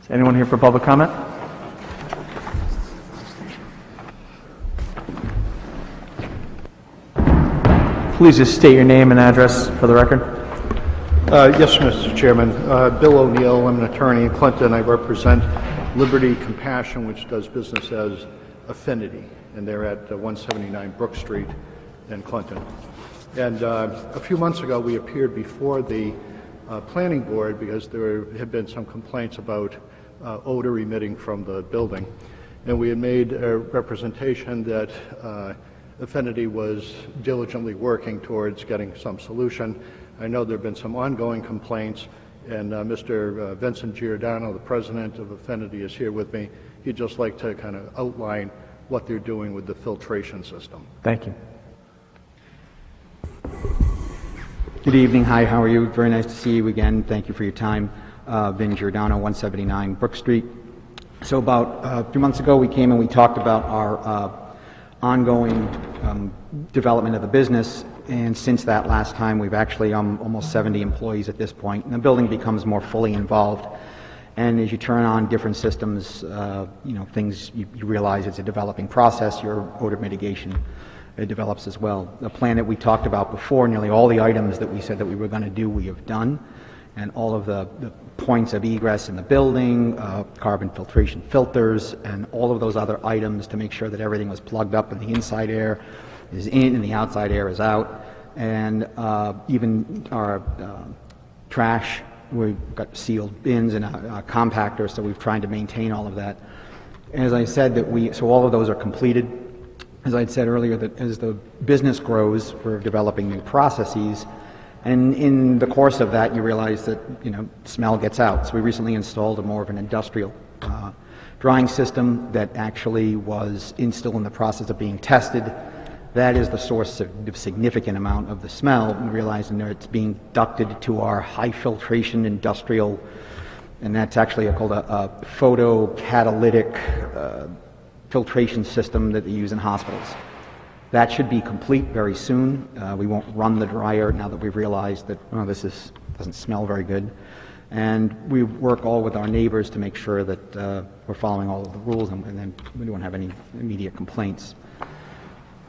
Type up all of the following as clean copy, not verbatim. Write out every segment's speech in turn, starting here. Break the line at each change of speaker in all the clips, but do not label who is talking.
Is anyone here for public comment? Please just state your name and address for the record.
Yes, Mr. Chairman. Bill O'Neill, I'm an attorney in Clinton. I represent Liberty Compassion, which does business as Affinity, and they're at 179 Brook Street in Clinton. And a few months ago, we appeared before the planning board because there had been some complaints about odor emitting from the building. And we had made a representation that Affinity was diligently working towards getting some solution. I know there have been some ongoing complaints, and Mr. Vincent Giordano, the president of Affinity, is here with me. He'd just like to kind of outline what they're doing with the filtration system.
Thank you.
Good evening. Hi, how are you? Very nice to see you again. Thank you for your time. Vin Giordano, 179 Brook Street. So about a few months ago, we came and we talked about our ongoing development of the business, and since that last time, we've actually almost 70 employees at this point, and the building becomes more fully involved. And as you turn on different systems, things you realize it's a developing process. Your odor mitigation develops as well. The plan that we talked about before, nearly all the items that we said that we were going to do, we have done, and all of the points of egress in the building, carbon filtration filters, and all of those other items to make sure that everything was plugged up and the inside air is in and the outside air is out. And even our trash, we've got sealed bins and a compactor, so we've tried to maintain all of that. As I said, so all of those are completed. As I had said earlier, that as the business grows, we're developing new processes. And in the course of that, you realize that, smell gets out. So we recently installed more of an industrial drying system that actually was still in the process of being tested. That is the source of a significant amount of the smell, and realizing that it's being ducted to our high filtration industrial, and that's actually called a photocatalytic filtration system that they use in hospitals. That should be complete very soon. We won't run the dryer now that we've realized that this doesn't smell very good. And we work all with our neighbors to make sure that we're following all of the rules, and then we don't have any immediate complaints.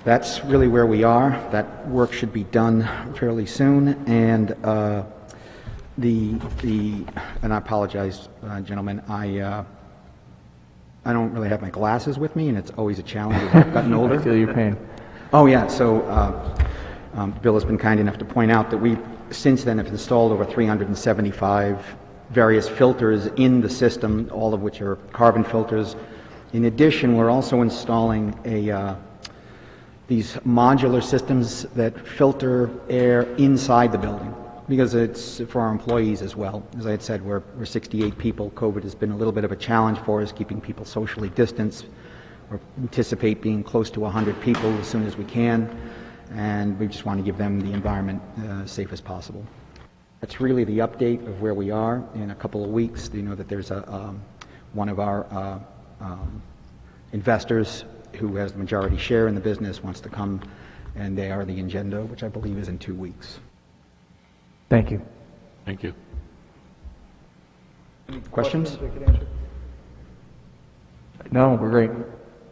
That's really where we are. That work should be done fairly soon. And and I apologize, gentlemen, I don't really have my glasses with me, and it's always a challenge as I've gotten older.
I feel your pain.
Oh yeah, so Bill has been kind enough to point out that we since then have installed over 375 various filters in the system, all of which are carbon filters. In addition, we're also installing these modular systems that filter air inside the building, because it's for our employees as well. As I had said, we're 68 people. COVID has been a little bit of a challenge for us, keeping people socially distanced. We anticipate being close to 100 people as soon as we can, and we just want to give them the environment as safe as possible. That's really the update of where we are. In a couple of weeks, you know that there's one of our investors who has the majority share in the business wants to come, and they are the agenda, which I believe is in 2 weeks.
Thank you.
Thank you.
Any questions?
No, we're great.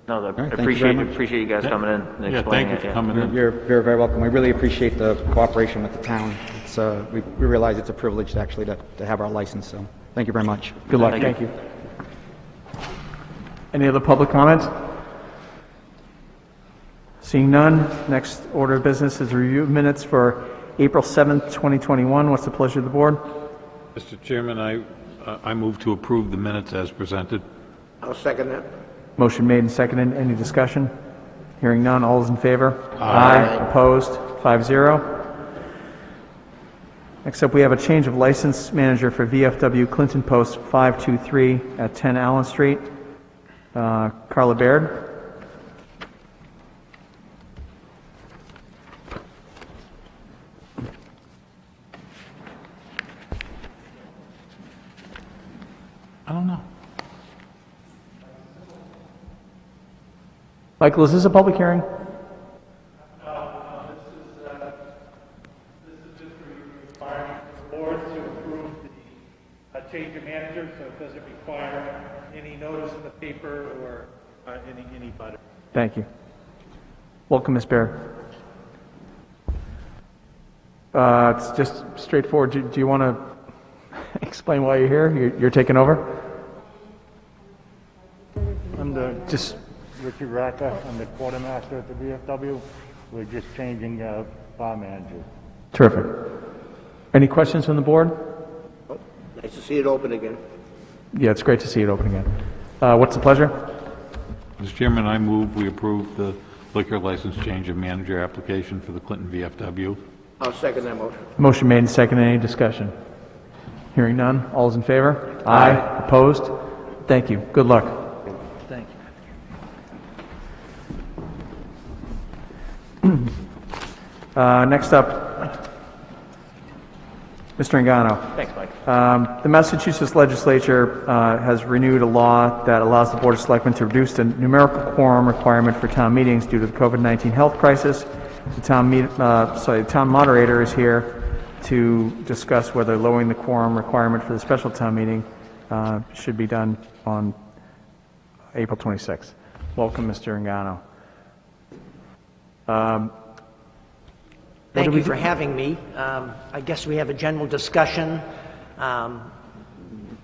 No, I
right,
appreciate you guys coming in and
Yeah,
explaining
thank you
it.
for coming in.
You're very welcome. We really appreciate the cooperation with the town. It's, we realize it's a privilege to actually to have our license, so thank you very much.
Good luck. Thank you. Any other public comments? Seeing none, next order of business is review of minutes for April 7th, 2021. What's the pleasure of the board?
Mr. Chairman, I move to approve the minutes as presented.
I'll second that.
Motion made and seconded. Any discussion? Hearing none. All those in favor?
Aye.
Opposed? 5-0. Next up, we have a change of license manager for VFW Clinton Post 523 at 10 Allen Street. Carla Baird.
I don't know.
Michael, is this a public hearing?
No, this is just requiring the board to approve the change of manager, so does it require any notice in the paper or any butter.
Thank you. Welcome, Ms. Baird. It's just straightforward. Do you want to explain why you're here? You're taking over?
I'm the
Just,
Richard Racca. I'm the quartermaster at the VFW. We're just changing bar manager.
terrific. Any questions from the board?
Nice to see it open again.
Yeah, it's great to see it open again. What's the pleasure?
Mr. Chairman, I move we approve the liquor license change of manager application for the Clinton VFW.
I'll second that motion.
Motion made and seconded. Any discussion? Hearing none. All's in favor? Aye. Opposed? Thank you. Good luck.
Thank you.
Next up, Mr. Engano.
Thanks, Mike.
The Massachusetts legislature has renewed a law that allows the Board of Selectmen to reduce the numerical quorum requirement for town meetings due to the COVID-19 health crisis. The town moderator is here to discuss whether lowering the quorum requirement for the special town meeting should be done on April 26th. Welcome, Mr. Engano.
Thank you for having me. I guess we have a general discussion.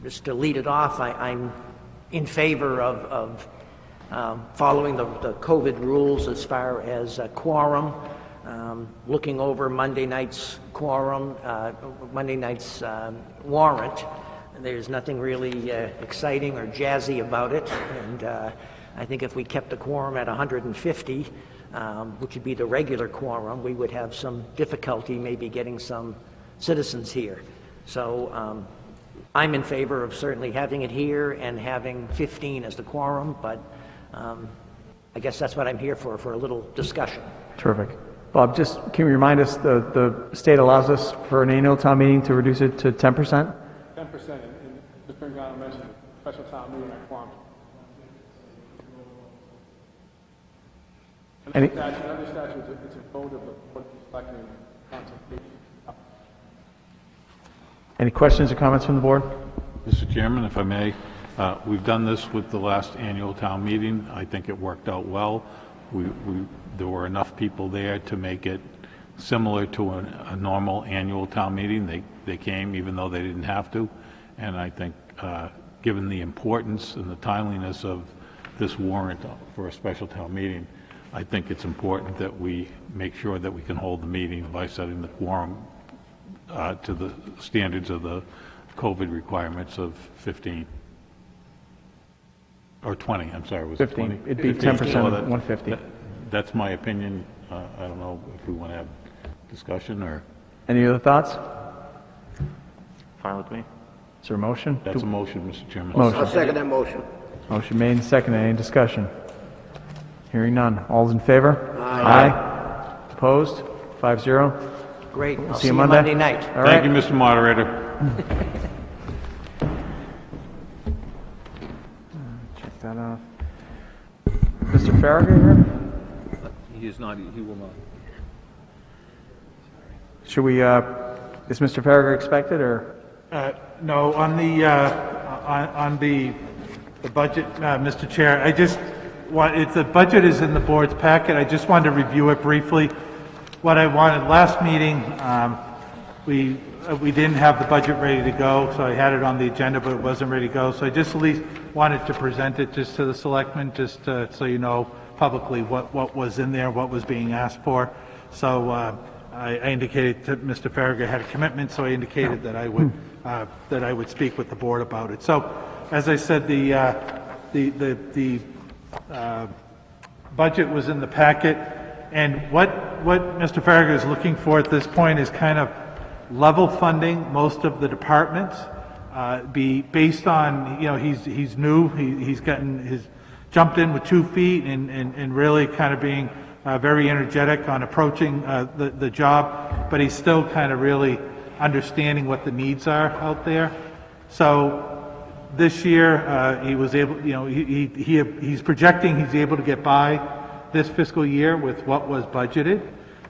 Just to lead it off, I'm in favor of following the COVID rules as far as quorum, looking over Monday night's quorum, Monday night's warrant. There's nothing really exciting or jazzy about it, and I think if we kept the quorum at 150, which would be the regular quorum, we would have some difficulty maybe getting some citizens here. So I'm in favor of certainly having it here and having 15 as the quorum, but I guess that's what I'm here for a little discussion.
Terrific. Bob, just can you remind us, the state allows us for an annual town meeting to reduce it to 10%?
10%, and Mr. Engano mentioned special town meeting at quorum.
Any,
Under statute, it's a vote of the Board of Selectmen consultation.
any questions or comments from the board?
Mr. Chairman, if I may, we've done this with the last annual town meeting. I think it worked out well. There were enough people there to make it similar to a normal annual town meeting. They came even though they didn't have to. And I think given the importance and the timeliness of this warrant for a special town meeting, I think it's important that we make sure that we can hold the meeting by setting the quorum to the standards of the COVID requirements of 15. Or 20, I'm sorry, was it
15.
20?
It'd be
15.
10%, 150.
That's my opinion. I don't know if we want to have discussion or...
Any other thoughts?
Fine with me.
Is there a motion?
That's a motion, Mr. Chairman.
Motion.
I'll second that motion.
Motion made and seconded. Any discussion? Hearing none. All's in favor? Aye. Opposed? 5-0.
Great. I'll
See you Monday.
night.
All
Thank
right.
you, Mr. Moderator.
Check that off. Mr. Farragut here?
He is not, he will not.
Should we, is Mr. Farragut expected, or?
No, on the budget, Mr. Chair, I just want, if the budget is in the board's packet, I just wanted to review it briefly. What I wanted last meeting, we didn't have the budget ready to go, so I had it on the agenda, but it wasn't ready to go. So I just at least wanted to present it just to the selectmen, just so you know publicly what was in there, what was being asked for. So I indicated to Mr. Farragut had a commitment, so I indicated that I would speak with the board about it. So, as I said, the budget was in the packet, and what Mr. Farragut is looking for at this point is kind of level funding most of the departments, be based on, you know, he's new, he's gotten his jumped in with 2 feet and really kind of being very energetic on approaching the job, but he's still kind of really understanding what the needs are out there. So this year he was able, you know, he's projecting he's able to get by this fiscal year with what was budgeted.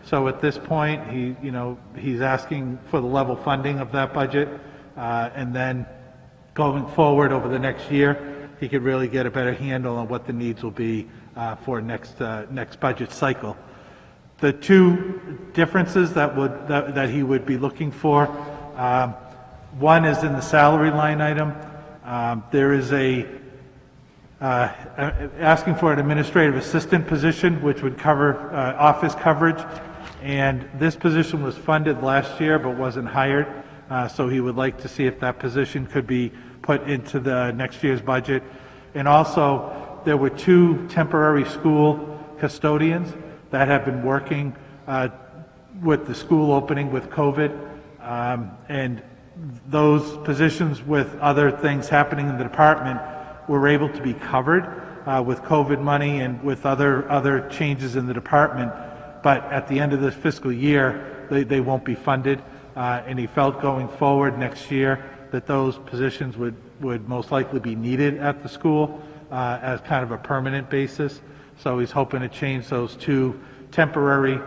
So at this point, he's asking for the level funding of that budget, and then going forward over the next year, he could really get a better handle on what the needs will be for next budget cycle. The two differences that he would be looking for, one is in the salary line item. There is asking for an administrative assistant position, which would cover office coverage, and this position was funded last year but wasn't hired, so he would like to see if that position could be put into the next year's budget. And also, there were two temporary school custodians that have been working with the school opening with COVID, and those positions, with other things happening in the department, were able to be covered with COVID money and with other changes in the department. But at the end of this fiscal year, they won't be funded, and he felt going forward next year that those positions would most likely be needed at the school as kind of a permanent basis. So he's hoping to change those two temporary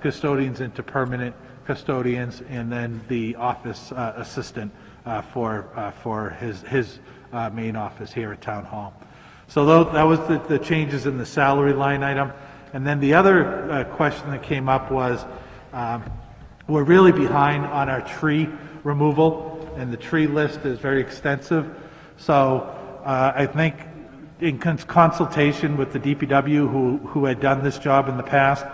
custodians into permanent custodians, and then the office assistant for his main office here at Town Hall. So that was the changes in the salary line item. And then the other question that came up was, we're really behind on our tree removal, and the tree list is very extensive. So I think in consultation with the DPW, who had done this job in the past,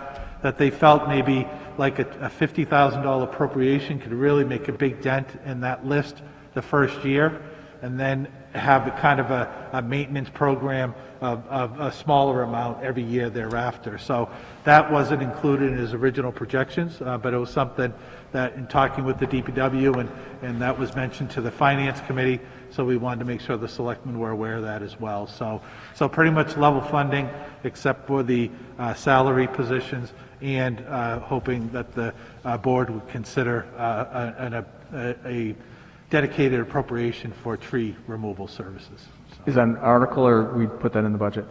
that they felt maybe like a $50,000 appropriation could really make a big dent in that list the first year, and then have a kind of a maintenance program of a smaller amount every year thereafter. So that wasn't included in his original projections, but it was something that, in talking with the DPW, and that was mentioned to the Finance Committee, so we wanted to make sure the selectmen were aware of that as well. So pretty much level funding, except for the salary positions, and hoping that the board would consider a dedicated appropriation for tree removal services.
Is that an article, or we'd put that in the budget?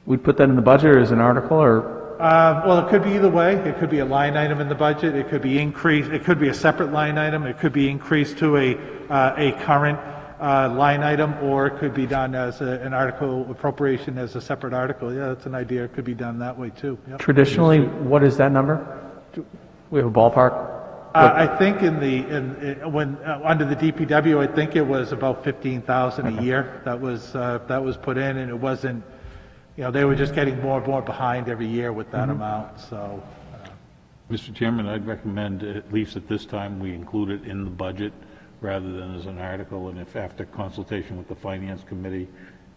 We'd put that in the budget, or as an article, or?
Well, it could be either way. It could be a line item in the budget. It could be increased. It could be a separate line item. It could be increased to a current line item, or it could be done as an article appropriation as a separate article. Yeah, that's an idea. It could be done that way too. Yep.
Traditionally, what is that number? We have a ballpark?
I think when under the DPW, I think it was about 15,000 a year that was put in, and it wasn't. They were just getting more and more behind every year with that amount. So,
Mr. Chairman, I'd recommend, at least at this time, we include it in the budget rather than as an article, and if after consultation with the Finance Committee,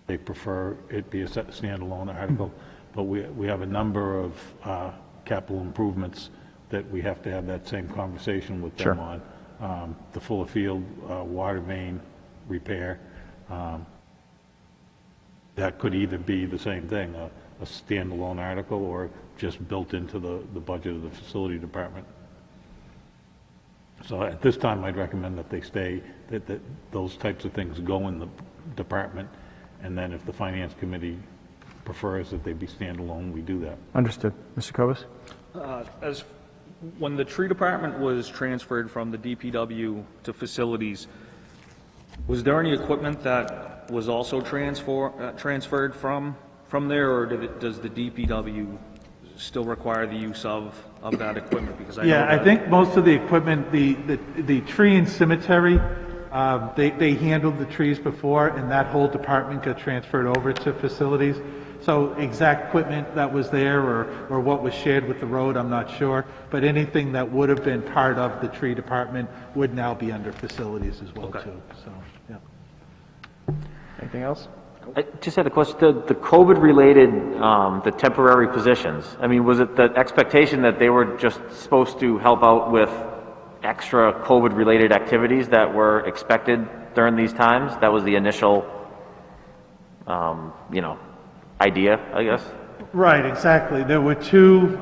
they prefer it be a standalone article. But we have a number of capital improvements that we have to have that same conversation with them on. The Fuller Field water main repair, that could either be the same thing, a standalone article, or just built into the budget of the facility department. So at this time, I'd recommend that they stay, that those types of things go in the department, and then if the Finance Committee prefers that they be standalone, we do that.
Understood. Mr. Kovas?
When the tree department was transferred from the DPW to facilities, was there any equipment that was also transferred from there, or does the DPW still require the use of that equipment? Because
I think most of the equipment, the tree and cemetery, they handled the trees before, and that whole department got transferred over to facilities. So exact equipment that was there or what was shared with the road, I'm not sure. But anything that would have been part of the tree department would now be under facilities as well, too. So, yeah.
Anything else?
I just had a question. The COVID-related, the temporary positions, I mean, was it the expectation that they were just supposed to help out with extra COVID-related activities that were expected during these times? That was the initial, idea, I guess?
Right, exactly. There were two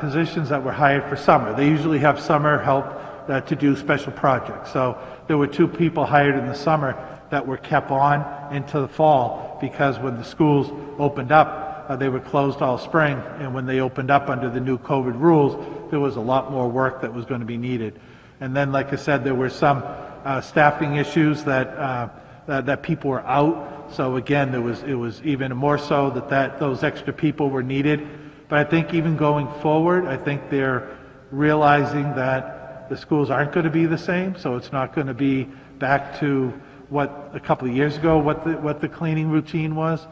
positions that were hired for summer. They usually have summer help to do special projects. So there were two people hired in the summer that were kept on into the fall, because when the schools opened up, they were closed all spring, and when they opened up under the new COVID rules, there was a lot more work that was going to be needed. And then, like I said, there were some staffing issues that people were out. So again, it was even more so that those extra people were needed. But I think even going forward, I think they're realizing that the schools aren't going to be the same. So it's not going to be back to what a couple of years ago, what the cleaning routine was.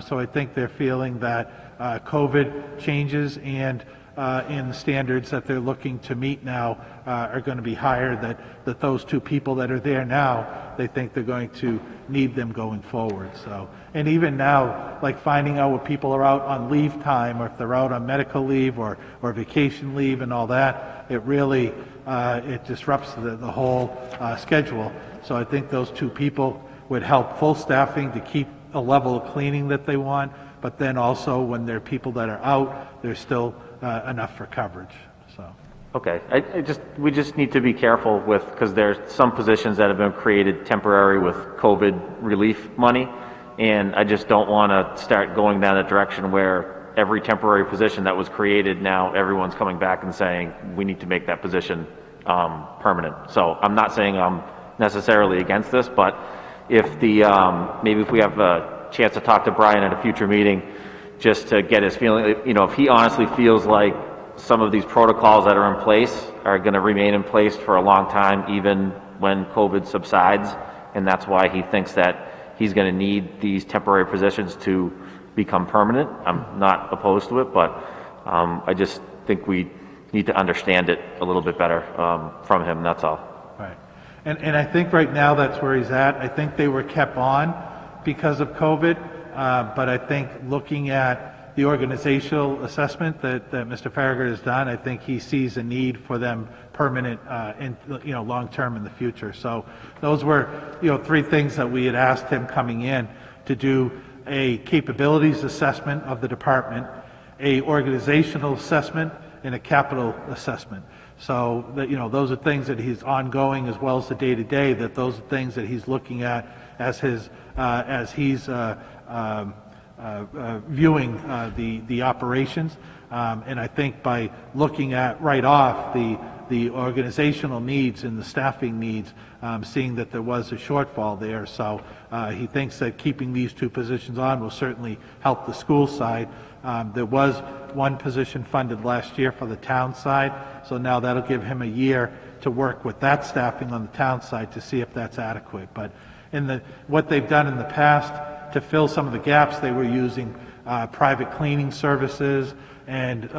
So I think they're feeling that COVID changes and the standards that they're looking to meet now are going to be higher, that those two people that are there now, they think they're going to need them going forward. So, and even now, like finding out what people are out on leave time, or if they're out on medical leave or vacation leave and all that, it really it disrupts the whole schedule. So I think those two people would help full staffing to keep a level of cleaning that they want, but then also when there are people that are out, there's still enough for coverage. So.
Okay, we just need to be careful with, because there's some positions that have been created temporary with COVID relief money, and I just don't want to start going down that direction where every temporary position that was created, now everyone's coming back and saying, we need to make that position permanent. So I'm not saying I'm necessarily against this, but if maybe if we have a chance to talk to Brian at a future meeting, just to get his feeling, if he honestly feels like some of these protocols that are in place are going to remain in place for a long time, even when COVID subsides, and that's why he thinks that he's going to need these temporary positions to become permanent. I'm not opposed to it, but I just think we need to understand it a little bit better from him, that's all.
Right. And I think right now that's where he's at. I think they were kept on because of COVID, but I think looking at the organizational assessment that Mr. Farragut has done, I think he sees a need for them permanent, long term in the future. So those were, three things that we had asked him coming in to do: a capabilities assessment of the department, a organizational assessment, and a capital assessment. So that, those are things that he's ongoing, as well as the day-to-day, that those are things that he's looking at as he's viewing the operations. And I think by looking at right off the organizational needs and the staffing needs, seeing that there was a shortfall there. So he thinks that keeping these two positions on will certainly help the school side. There was one position funded last year for the town side, so now that'll give him a year to work with that staffing on the town side to see if that's adequate. But what they've done in the past to fill some of the gaps, they were using private cleaning services and,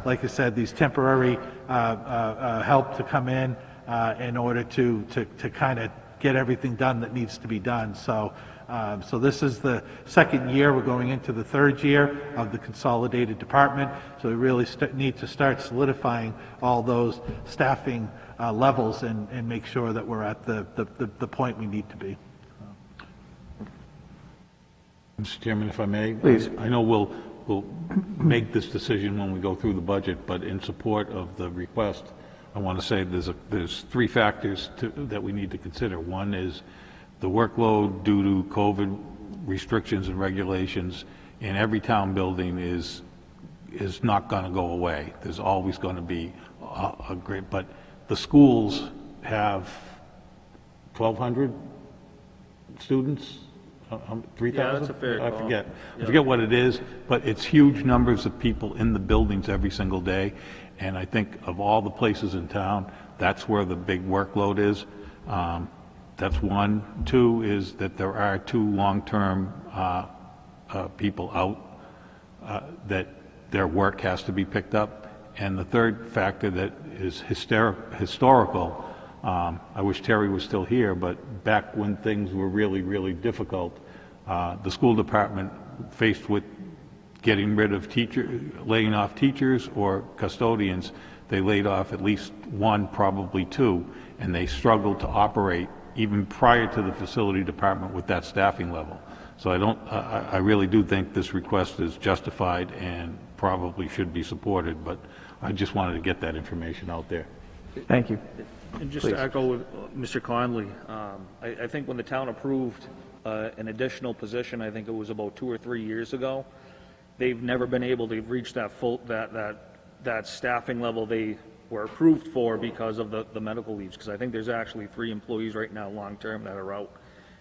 like I said, these temporary help to come in order to kind of get everything done that needs to be done. So this is the second year. We're going into the third year of the consolidated department. So we really need to start solidifying all those staffing levels and make sure that we're at the point we need to be.
Mr. Chairman, if I may?
Please.
I know we'll make this decision when we go through the budget, but in support of the request, I want to say there's three factors that we need to consider. One is the workload due to COVID restrictions and regulations in every town building is not going to go away. There's always going to be a great, but the schools have 1,200 students, 3,000?
Yeah, that's a fair call.
I forget what it is, but it's huge numbers of people in the buildings every single day, and I think of all the places in town, that's where the big workload is. That's one. Two is that there are two long-term people out that their work has to be picked up. And the third factor that is historical, I wish Terry was still here, but back when things were really, really difficult, the school department, faced with getting rid of laying off teachers or custodians, they laid off at least one, probably two, and they struggled to operate even prior to the facility department with that staffing level. So I really do think this request is justified and probably should be supported, but I just wanted to get that information out there.
Thank you.
And just
Please.
to echo with Mr. Conley, I think when the town approved an additional position, I think it was about 2 or 3 years ago, they've never been able to reach that full, that staffing level they were approved for because of the medical leaves, because I think there's actually 3 employees right now, long-term, that are out.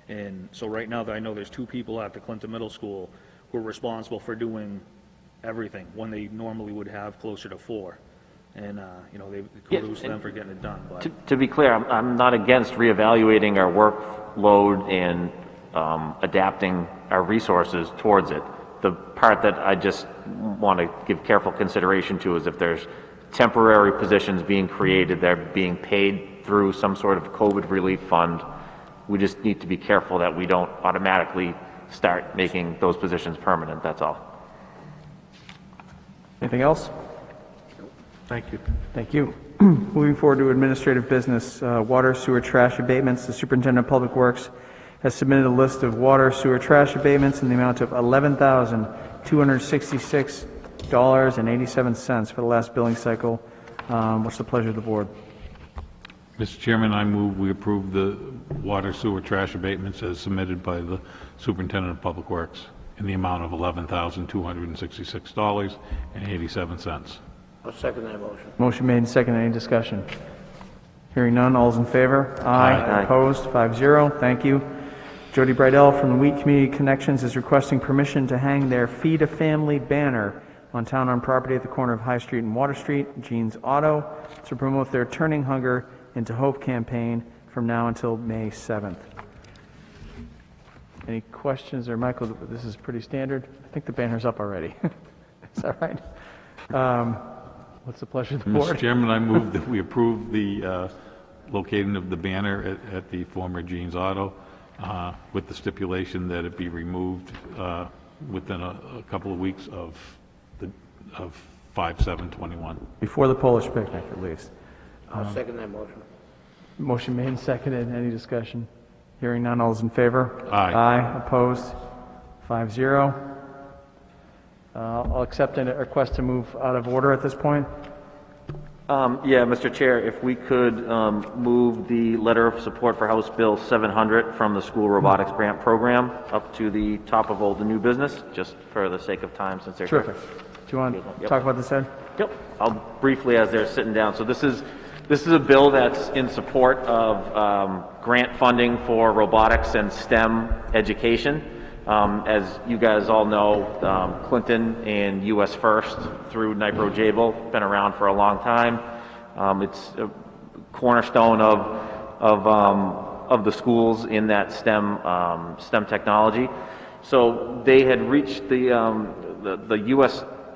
And so right now, I know there's 2 people at the Clinton Middle School who are responsible for doing everything, when they normally would have closer to 4. And, they kudos to them for getting it done, but.
To be clear, I'm not against reevaluating our workload and adapting our resources towards it. The part that I just want to give careful consideration to is if there's temporary positions being created, they're being paid through some sort of COVID relief fund, we just need to be careful that we don't automatically start making those positions permanent, that's all.
Anything else?
Thank you.
Thank you. Moving forward to administrative business, water, sewer, trash abatements. The Superintendent of Public Works has submitted a list of water, sewer, trash abatements in the amount of $11,266.87 for the last billing cycle. What's the pleasure of the board?
Mr. Chairman, I move we approve the water, sewer, trash abatements as submitted by the Superintendent of Public Works in the amount of $11,266.87.
I'll second that motion.
Motion made and seconded. Any discussion? Hearing none, all's in favor?
Aye.
Opposed? 5-0. Thank you. Jody Brydell from the Wheat Community Connections is requesting permission to hang their Feed a Family banner on town-owned property at the corner of High Street and Water Street, Jean's Auto, to promote their Turning Hunger into Hope campaign from now until May 7th. Any questions? Or Michael, this is pretty standard. I think the banner's up already. Is that right? What's the pleasure of the board?
Mr. Chairman, I move that we approve the locating of the banner at the former Jean's Auto with the stipulation that it be removed within a couple of weeks of 5/7/21.
Before the Polish picnic, at least.
I'll second that motion.
Motion made and seconded. Any discussion? Hearing none, all is in favor?
Aye.
Aye. Opposed? 5-0. I'll accept a request to move out of order at this point.
Yeah, Mr. Chair, if we could move the letter of support for House Bill 700 from the School Robotics Grant Program up to the top of old and new business, just for the sake of time since they're here.
Terrific. Do you want to talk about this, Ed?
Yep. I'll briefly, as they're sitting down. So this is a bill that's in support of grant funding for robotics and STEM education. As you guys all know, Clinton and US First through Nipro Jable been around for a long time. It's a cornerstone of the schools in that STEM technology. So they had reached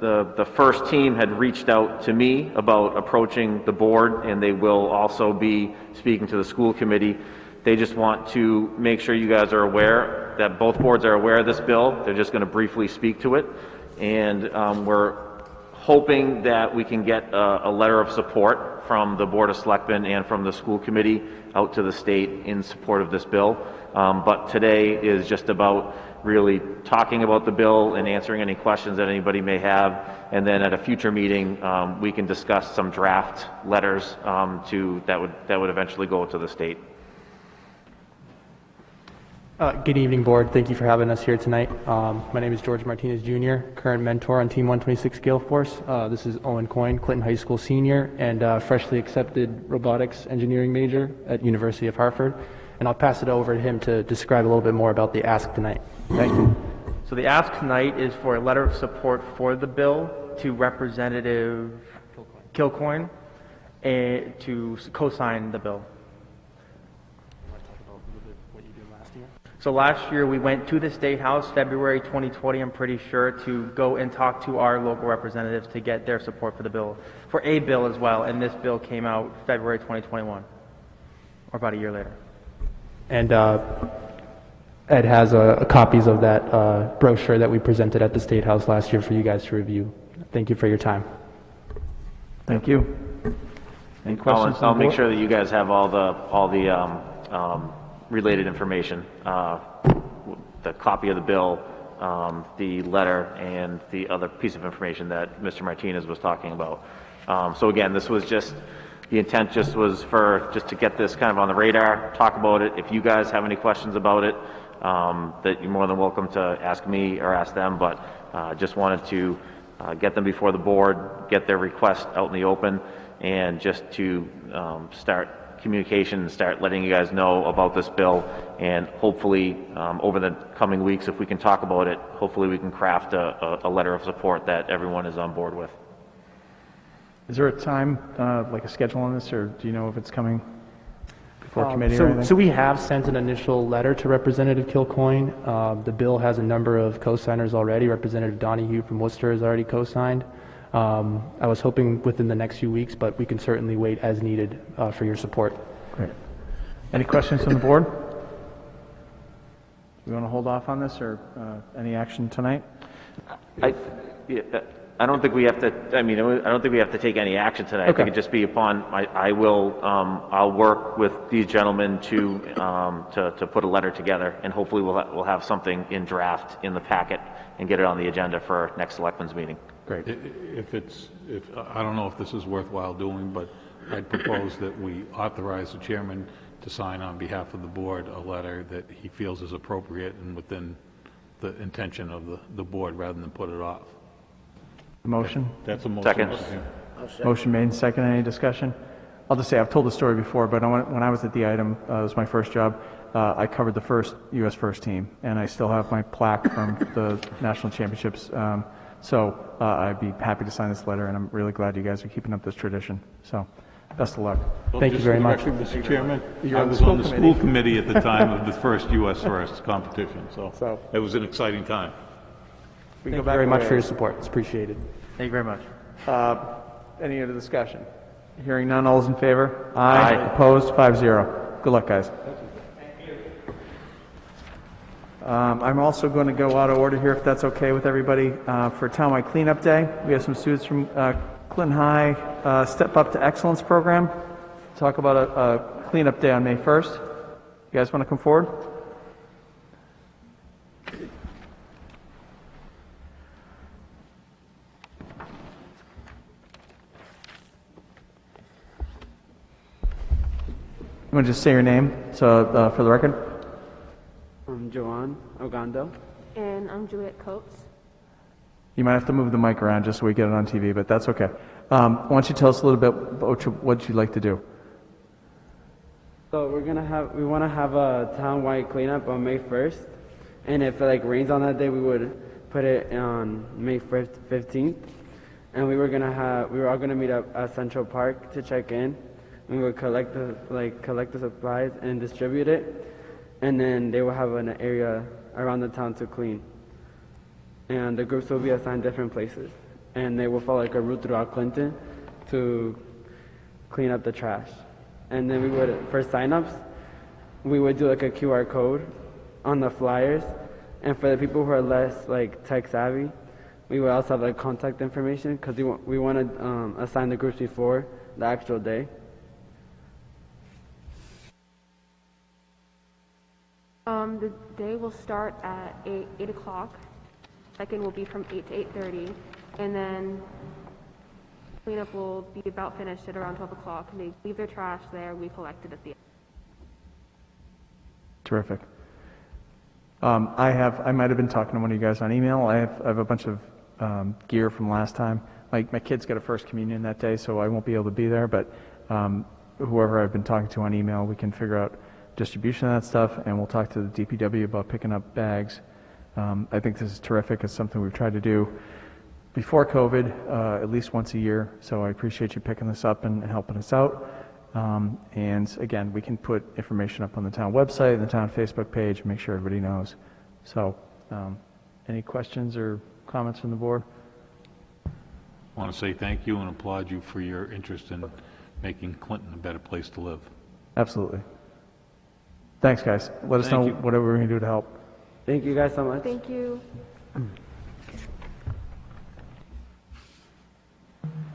the first team had reached out to me about approaching the board, and they will also be speaking to the school committee. They just want to make sure you guys are aware that both boards are aware of this bill. They're just going to briefly speak to it, and we're hoping that we can get a letter of support from the Board of Selectmen and from the school committee out to the state in support of this bill. But today is just about really talking about the bill and answering any questions that anybody may have, and then at a future meeting we can discuss some draft letters that would eventually go to the state.
Good evening, board. Thank you for having us here tonight. My name is George Martinez Jr., current mentor on Team 126 Gale Force. This is Owen Coyne, Clinton High School senior and freshly accepted robotics engineering major at University of Hartford. And I'll pass it over to him to describe a little bit more about the ask tonight. Thank you.
So the ask tonight is for a letter of support for the bill to Representative Kilcoyne to co-sign the bill. So last year we went to the State House, February 2020, I'm pretty sure, to go and talk to our local representatives to get their support for the bill, for a bill as well, and this bill came out February 2021, or about a year later.
And Ed has copies of that brochure that we presented at the State House last year for you guys to review. Thank you for your time.
Thank you. Any questions?
I'll make sure that you guys have all the related information, the copy of the bill, the letter, and the other piece of information that Mr. Martinez was talking about. So again, this was just, the intent just was to get this kind of on the radar, talk about it. If you guys have any questions about it, that you're more than welcome to ask me or ask them, but just wanted to get them before the board, get their request out in the open, and just to start communication, start letting you guys know about this bill, and hopefully over the coming weeks, if we can talk about it, hopefully we can craft a letter of support that everyone is on board with.
Is there a time, like a schedule on this, or do you know if it's coming before committee or anything?
So we have sent an initial letter to Representative Kilcoyne. The bill has a number of co-signers already. Representative Donahue from Worcester has already co-signed. I was hoping within the next few weeks, but we can certainly wait as needed for your support.
Great. Any questions from the board? You want to hold off on this, or any action tonight?
I don't think we have to, I don't think we have to take any action tonight. I think it'd just be upon, I'll work with these gentlemen to put a letter together, and hopefully we'll have something in draft in the packet and get it on the agenda for next Selectmen's meeting.
Great.
I don't know if this is worthwhile doing, but I'd propose that we authorize the chairman to sign on behalf of the board a letter that he feels is appropriate and within the intention of the board, rather than put it off.
Motion?
That's a motion.
Second.
Motion made and second. Any discussion? I'll just say, I've told the story before, but when I was at the item, it was my first job, I covered the U.S. first team, and I still have my plaque from the national championships. So I'd be happy to sign this letter, and I'm really glad you guys are keeping up this tradition. So best of luck.
Well,
Thank you very much.
Mr. Chairman,
You're
I
on the
was
school
on the
committee.
school committee at the time of the first U.S. first competition, so it was an exciting time.
Thank you very much for your support. It's appreciated.
Thank you very much.
Any other discussion? Hearing none, all those in favor?
Aye.
Opposed? 5-0. Good luck, guys. I'm also going to go out of order here, if that's okay with everybody. For Townwide Cleanup Day, we have some students from Clinton High Step Up to Excellence program. Talk about a cleanup day on May 1st. You guys want to come forward? You want to just say your name, so for the record?
I'm Joanne Ogando.
And I'm Juliet Coates.
You might have to move the mic around just so we get it on TV, but that's okay. Why don't you tell us a little bit about what you'd like to do?
So we want to have a town-wide cleanup on May 1st, and if it rains on that day, we would put it on May 15th, and we were all gonna meet up at Central Park to check in. We would collect the supplies and distribute it, and then they will have an area around the town to clean. And the groups will be assigned different places, and they will follow a route throughout Clinton to clean up the trash. And then for signups, we would do a QR code on the flyers, and for the people who are less tech savvy, we would also have contact information, because we want to assign the groups before the actual day.
The day will start at 8 o'clock. Second will be from 8 to 8:30. And then cleanup will be about finished at around 12 o'clock. They leave their trash there. We collect it at the end.
Terrific. I might have been talking to one of you guys on email. I have a bunch of gear from last time. My kids got a first communion that day, so I won't be able to be there, but whoever I've been talking to on email, we can figure out distribution of that stuff, and we'll talk to the DPW about picking up bags. I think this is terrific. It's something we've tried to do before COVID, at least once a year, so I appreciate you picking this up and helping us out. And again, we can put information up on the town website and the town Facebook page, make sure everybody knows. So, any questions or comments from the board?
I want to say thank you and applaud you for your interest in making Clinton a better place to live.
Absolutely. Thanks, guys. Let us know whatever we can do to help.
Thank you guys so much.
Thank you.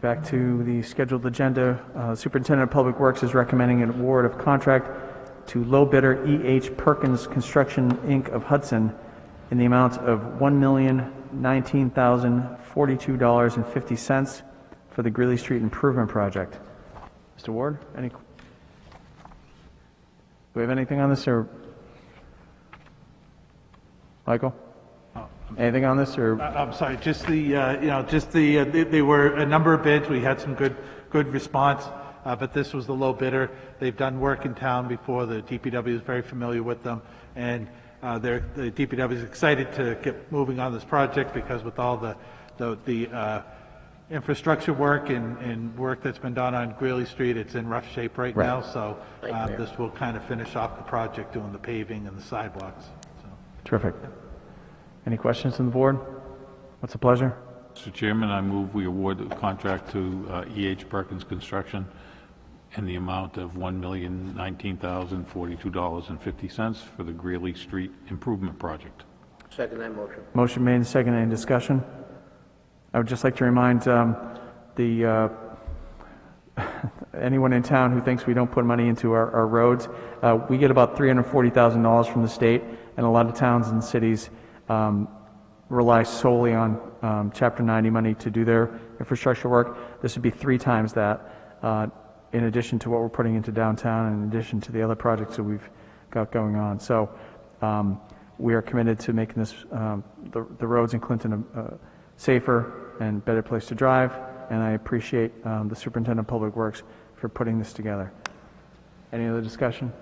Back to the scheduled agenda. Superintendent of Public Works is recommending an award of contract to low bidder E.H. Perkins Construction, Inc. of Hudson in the amount of $1,019,042.50 for the Greeley Street Improvement Project. Mr. Ward, do we have anything on this, or Michael? Anything on this, or?
I'm sorry, just there were a number of bids. We had some good good response, but this was the low bidder. They've done work in town before. The DPW is very familiar with them, and the DPW is excited to get moving on this project because with all the infrastructure work and work that's been done on Greeley Street, it's in rough shape right now. So this will kind of finish off the project doing the paving and the sidewalks. So.
Terrific. Any questions from the board? What's the pleasure?
Mr. Chairman, I move we award the contract to E.H. Perkins Construction in the amount of $1,019,042.50 for the Greeley Street Improvement Project.
Second that motion.
Motion made and seconded. Any discussion? I would just like to remind anyone in town who thinks we don't put money into our roads, we get about $340,000 from the state, and a lot of towns and cities rely solely on Chapter 90 money to do their infrastructure work. This would be 3 times that, in addition to what we're putting into downtown and in addition to the other projects that we've got going on. So we are committed to making this, the roads in Clinton safer and better place to drive, and I appreciate the Superintendent of Public Works for putting this together. Any other discussion?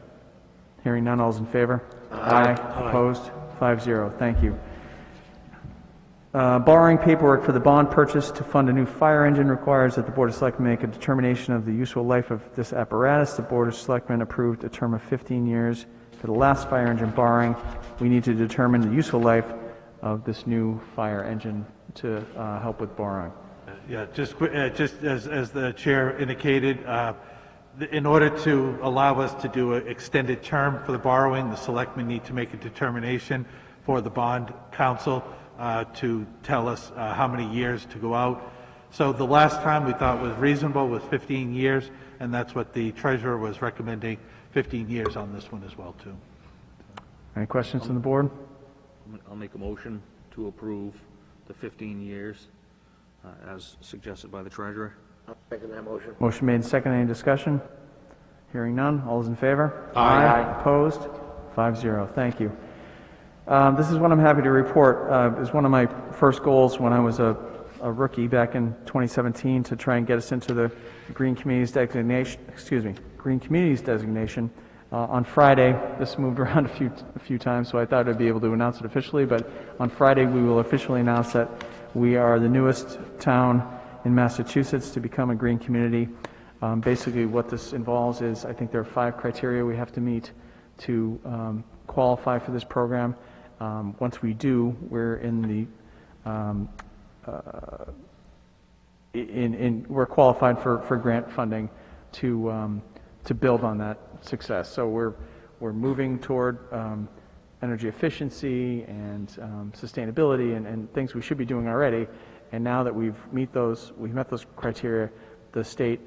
Hearing none, all's in favor? Aye. Opposed? 5-0. Thank you. Borrowing paperwork for the bond purchase to fund a new fire engine requires that the Board of Selectmen make a determination of the useful life of this apparatus. The Board of Selectmen approved a term of 15 years for the last fire engine borrowing. We need to determine the useful life of this new fire engine to help with borrowing.
Yeah, just as the chair indicated, in order to allow us to do an extended term for the borrowing, the selectmen need to make a determination for the bond council to tell us how many years to go out. So the last time we thought was reasonable was 15 years, and that's what the treasurer was recommending, 15 years on this one as well, too.
Any questions from the board?
I'll make a motion to approve the 15 years as suggested by the treasurer.
I'll second that motion.
Motion made and seconded. Any discussion? Hearing none. All those in favor?
Aye.
Opposed? 5-0. Thank you. This is what I'm happy to report. It was one of my first goals when I was a rookie back in 2017 to try and get us into the Green Communities designation. Green Communities designation. On Friday, this moved around a few times, so I thought I'd be able to announce it officially. But on Friday, we will officially announce that we are the newest town in Massachusetts to become a green community. Basically, what this involves is I think there are 5 criteria we have to meet to qualify for this program. Once we do, we're in the we're qualified for grant funding to build on that success. So we're moving toward energy efficiency and sustainability and things we should be doing already. And now that we've met those criteria, the state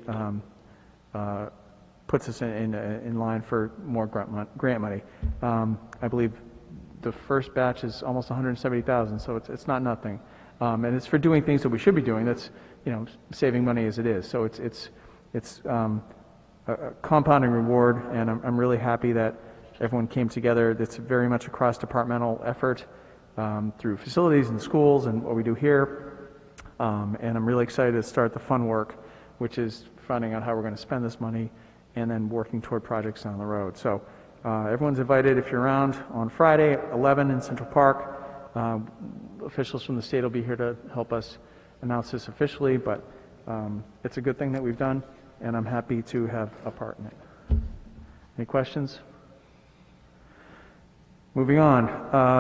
puts us in line for more grant money. I believe the first batch is almost 170,000, so it's not nothing, and it's for doing things that we should be doing. That's saving money as it is. So it's a compounding reward, and I'm really happy that everyone came together. It's very much a cross-departmental effort through facilities and schools and what we do here, and I'm really excited to start the fun work, which is finding out how we're going to spend this money and then working toward projects down the road. So everyone's invited if you're around on Friday at 11 in Central Park. Officials from the state will be here to help us announce this officially, but it's a good thing that we've done, and I'm happy to have a part in it. Any questions? Moving on.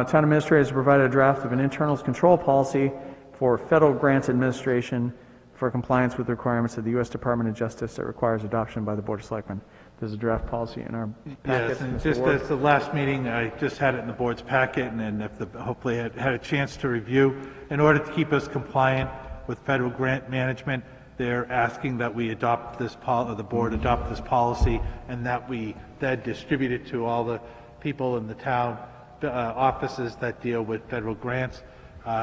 Town administrator has provided a draft of an internals control policy for federal grants administration for compliance with the requirements of the U.S. Department of Justice that requires adoption by the Board of Selectmen. There's a draft policy in our packet.
Yes, and just as the last meeting, I just had it in the board's packet, and then hopefully had a chance to review. In order to keep us compliant with federal grant management, they're asking that we adopt this the board adopt this policy, and that we then distribute it to all the people in the town offices that deal with federal grants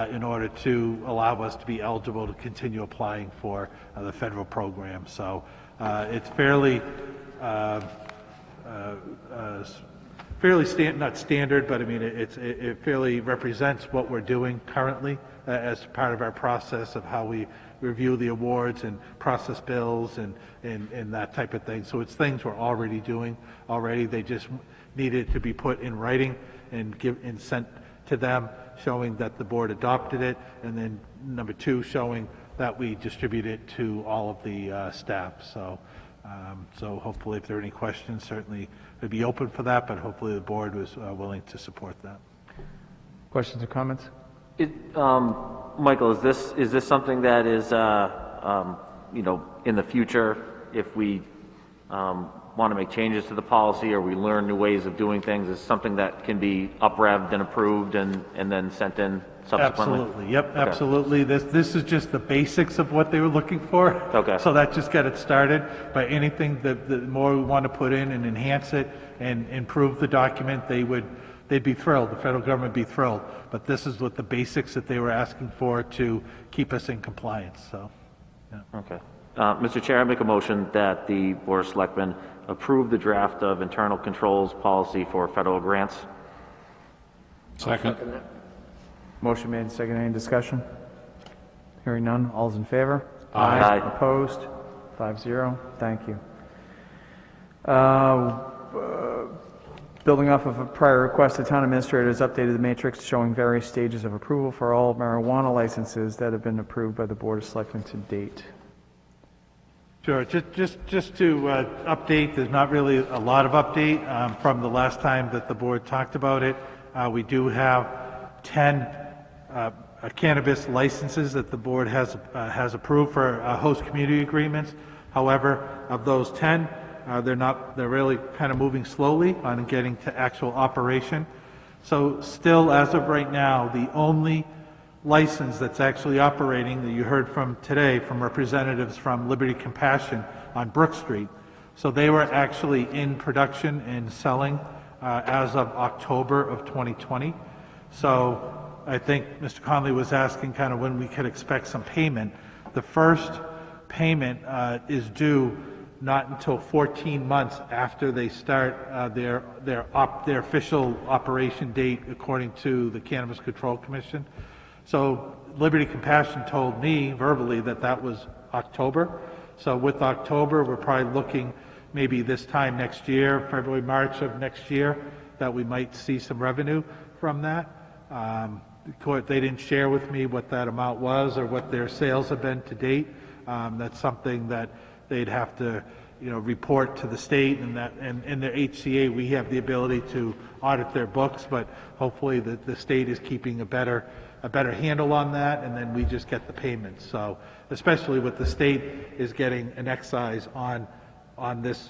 in order to allow us to be eligible to continue applying for the federal program. So it's fairly fairly not standard, but I mean, it fairly represents what we're doing currently as part of our process of how we review the awards and process bills and that type of thing. So it's things we're already doing already. They just needed to be put in writing and sent to them, showing that the board adopted it, and then number two, showing that we distribute it to all of the staff. So hopefully, if there are any questions, certainly we'd be open for that, but hopefully the board was willing to support that.
Questions or comments?
Michael, is this something that is, in the future, if we want to make changes to the policy or we learn new ways of doing things, is something that can be up-revved and approved and then sent in subsequently?
Absolutely, yep,
Okay.
absolutely. This is just the basics of what they were looking for.
Okay.
So that just got it started, but anything that the more we want to put in and enhance it and improve the document, they'd be thrilled, the federal government would be thrilled. But this is what the basics that they were asking for to keep us in compliance, so. Yeah.
Okay. Mr. Chair, I make a motion that the Board of Selectmen approve the draft of internal controls policy for federal grants.
Second.
Motion made and seconded. Any discussion? Hearing none. All's in favor?
Aye. Aye.
Opposed? 5-0. Thank you. Building off of a prior request, the town administrator has updated the matrix showing various stages of approval for all marijuana licenses that have been approved by the Board of Selectmen to date.
Sure, just to update, there's not really a lot of update from the last time that the board talked about it. We do have 10 cannabis licenses that the board has approved for host community agreements. However, of those 10, they're really kind of moving slowly on getting to actual operation. So still, as of right now, the only license that's actually operating that you heard from today from representatives from Liberty Compassion on Brook Street. So they were actually in production and selling as of October of 2020. So I think Mr. Conley was asking kind of when we could expect some payment. The first payment is due not until 14 months after they start their official operation date according to the Cannabis Control Commission. So Liberty Compassion told me verbally that was October. So with October, we're probably looking maybe this time next year, February, March of next year, that we might see some revenue from that. They didn't share with me what that amount was or what their sales have been to date. That's something that they'd have to, report to the state, and in their HCA, we have the ability to audit their books, but hopefully the state is keeping a better handle on that, and then we just get the payments. So especially with the state is getting an excise on this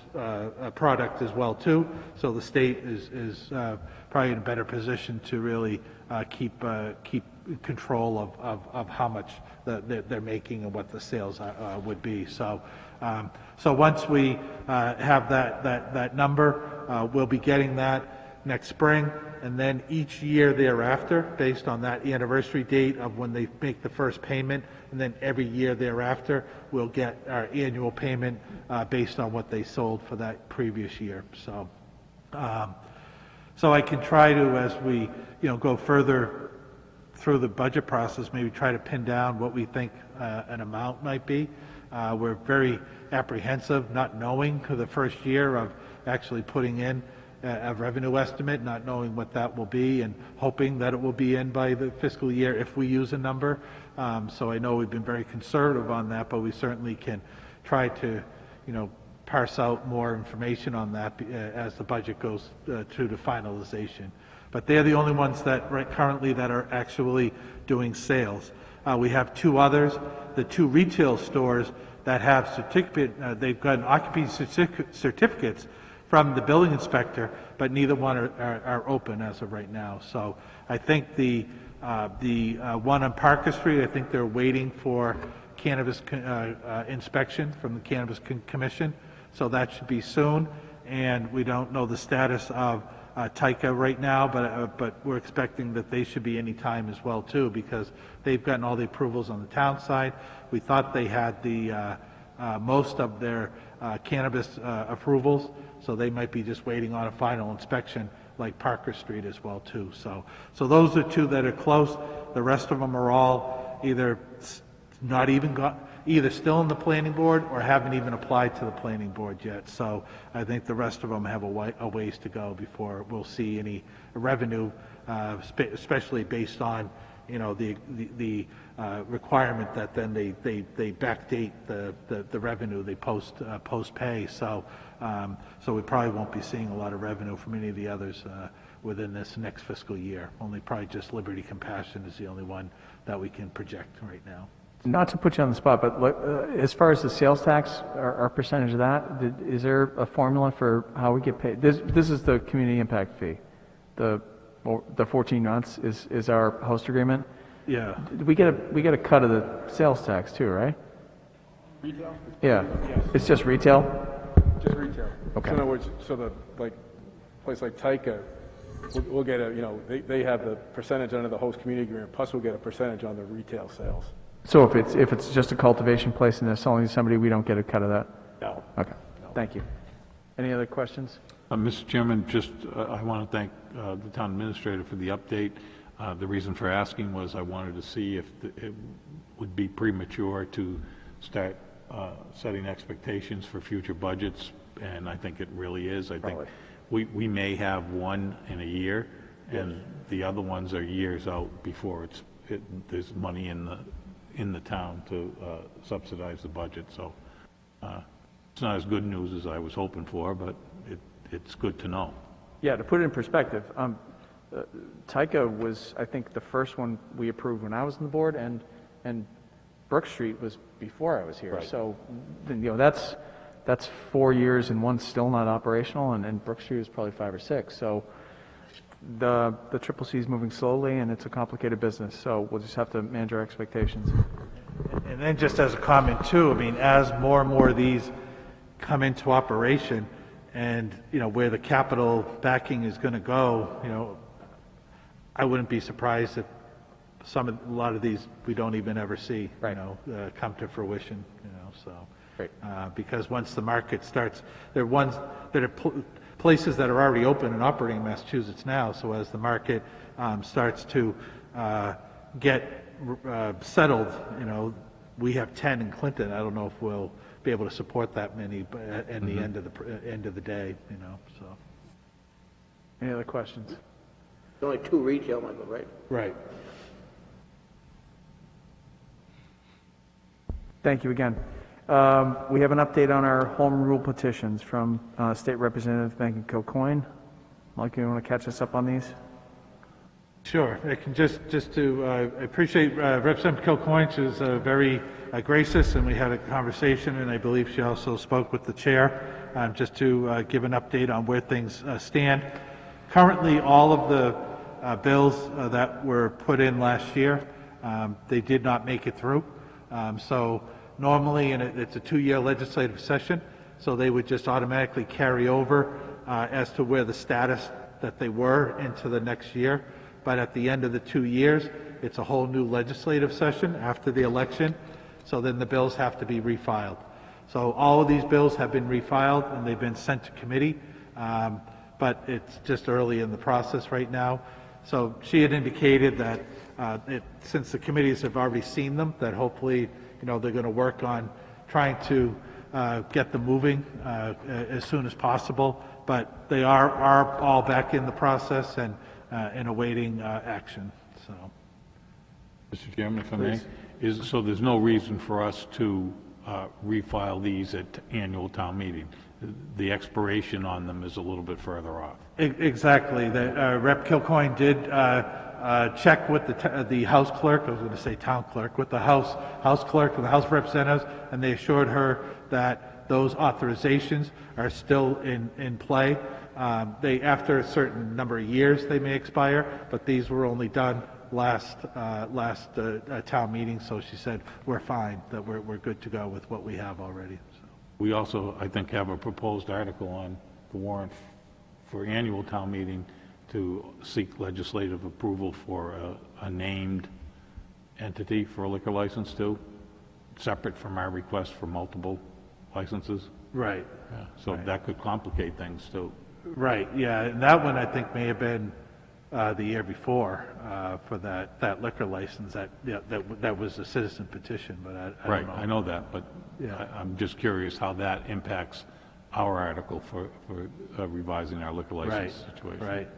product as well too. So the state is probably in a better position to really keep control of how much they're making and what the sales would be. So once we have that number, we'll be getting that next spring, and then each year thereafter, based on that anniversary date of when they make the first payment, and then every year thereafter, we'll get our annual payment based on what they sold for that previous year. So I can try to, as we go further through the budget process, maybe try to pin down what we think an amount might be. We're very apprehensive, not knowing for the first year of actually putting in a revenue estimate, not knowing what that will be, and hoping that it will be in by the fiscal year if we use a number. So I know we've been very conservative on that, but we certainly can try to, parse out more information on that as the budget goes through to finalization. But they're the only ones that currently that are actually doing sales. We have two others, the two retail stores that have they've got occupancy certificates from the building inspector, but neither one are open as of right now. So I think the one on Parker Street, I think they're waiting for cannabis inspection from the Cannabis Commission, so that should be soon. And we don't know the status of Tyka right now, but we're expecting that they should be any time as well too, because they've gotten all the approvals on the town side. We thought they had the most of their cannabis approvals, so they might be just waiting on a final inspection like Parker Street as well too. So those are two that are close. The rest of them are all either not even either still in the planning board or haven't even applied to the planning board yet. So I think the rest of them have a ways to go before we'll see any revenue, especially based on, you know, the requirement that then they backdate the revenue they post pay. So we probably won't be seeing a lot of revenue from any of the others within this next fiscal year. Only probably just Liberty Compassion is the only one that we can project right now.
Not to put you on the spot, but as far as the sales tax, our percentage of that, is there a formula for how we get paid? This is the community impact fee. The 14 months is our host agreement.
Yeah.
We get a cut of the sales tax too, right?
Retail?
Yeah.
Yes.
It's just retail?
Just retail.
Okay.
So in other words, so the, like, place like Tyka, we'll get a, you know, they have the percentage under the host community agreement, plus we'll get a percentage on the retail sales.
So if it's just a cultivation place and they're selling to somebody, we don't get a cut of that?
No.
Okay. Thank you. Any other questions?
Mr. Chairman, just I want to thank the town administrator for the update. The reason for asking was I wanted to see if it would be premature to start setting expectations for future budgets, and I think it really is. I think we may have one in a year, and the other ones are years out before there's money in the town to subsidize the budget. So it's not as good news as I was hoping for, but it's good to know.
Yeah, to put it in perspective, Tyka was, I think, the first one we approved when I was on the board, and Brook Street was before I was here.
Right.
So, you know, that's 4 years and one's still not operational, and Brook Street was probably 5 or 6. So the Triple C is moving slowly, and it's a complicated business. So we'll just have to manage our expectations.
And then just as a comment too, I mean, as more and more of these come into operation, and, you know, where the capital backing is going to go, you know, I wouldn't be surprised if a lot of these we don't even ever see, you know, come to fruition, you know, so. Because once the market starts, there are ones that are places that are already open and operating in Massachusetts now, so as the market starts to get settled, you know, we have 10 in Clinton. I don't know if we'll be able to support that many, but at the end of the day, you know. So,
any other questions?
There's only 2 retail, Michael, right?
Right.
Thank you again. We have an update on our home rule petitions from State Representative Megan Kilcoyne. Mike, you want to catch us up on these?
Sure. I can just to I appreciate Representative Kilcoyne. She was very gracious, and we had a conversation, and I believe she also spoke with the chair just to give an update on where things stand. Currently, all of the bills that were put in last year, they did not make it through. So normally, and it's a 2-year legislative session, so they would just automatically carry over as to where the status that they were into the next year. But at the end of the 2 years, it's a whole new legislative session after the election, so then the bills have to be refiled. So all of these bills have been refiled, and they've been sent to committee, but it's just early in the process right now. So she had indicated that since the committees have already seen them, that hopefully, you know, they're going to work on trying to get them moving as soon as possible. But they are all back in the process and awaiting action. So,
Mr. Chairman, if I may, so there's no reason for us to refile these at annual town meeting. The expiration on them is a little bit further off.
Exactly. Rep. Kilcoyne did check with the House clerk, I was going to say town clerk, with the House clerk and the House representatives, and they assured her that those authorizations are still in play. They, after a certain number of years, they may expire, but these were only done last town meeting, so she said we're fine, that we're good to go with what we have already. So.
We also, I think, have a proposed article on the warrant for annual town meeting to seek legislative approval for a named entity for a liquor license too, separate from our request for multiple licenses.
Right.
Yeah, so that could complicate things too.
Right, yeah, and that one I think may have been the year before for that liquor license, that was a citizen petition, but I don't
Right,
know.
I know that, but
Yeah.
I'm just curious how that impacts our article for revising our liquor license situation.
Right.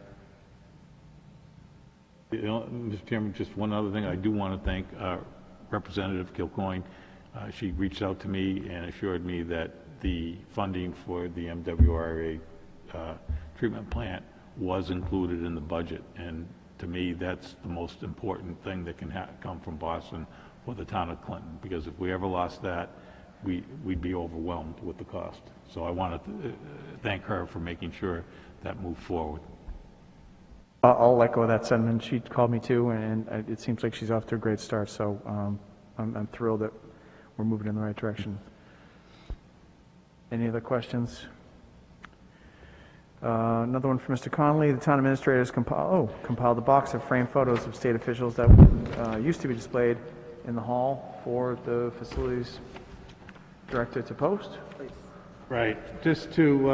You know, Mr. Chairman, just one other thing, I do want to thank Representative Kilcoyne. She reached out to me and assured me that the funding for the MWRA treatment plant was included in the budget, and to me, that's the most important thing that can come from Boston for the town of Clinton, because if we ever lost that, we'd be overwhelmed with the cost. So I want to thank her for making sure that moved forward.
I'll echo that sentiment. She called me too, and it seems like she's off to a great start, so I'm thrilled that we're moving in the right direction. Any other questions? Another one for Mr. Connolly. The town administrator has compiled a box of framed photos of state officials that used to be displayed in the hall for the facilities director to post.
Right, just to,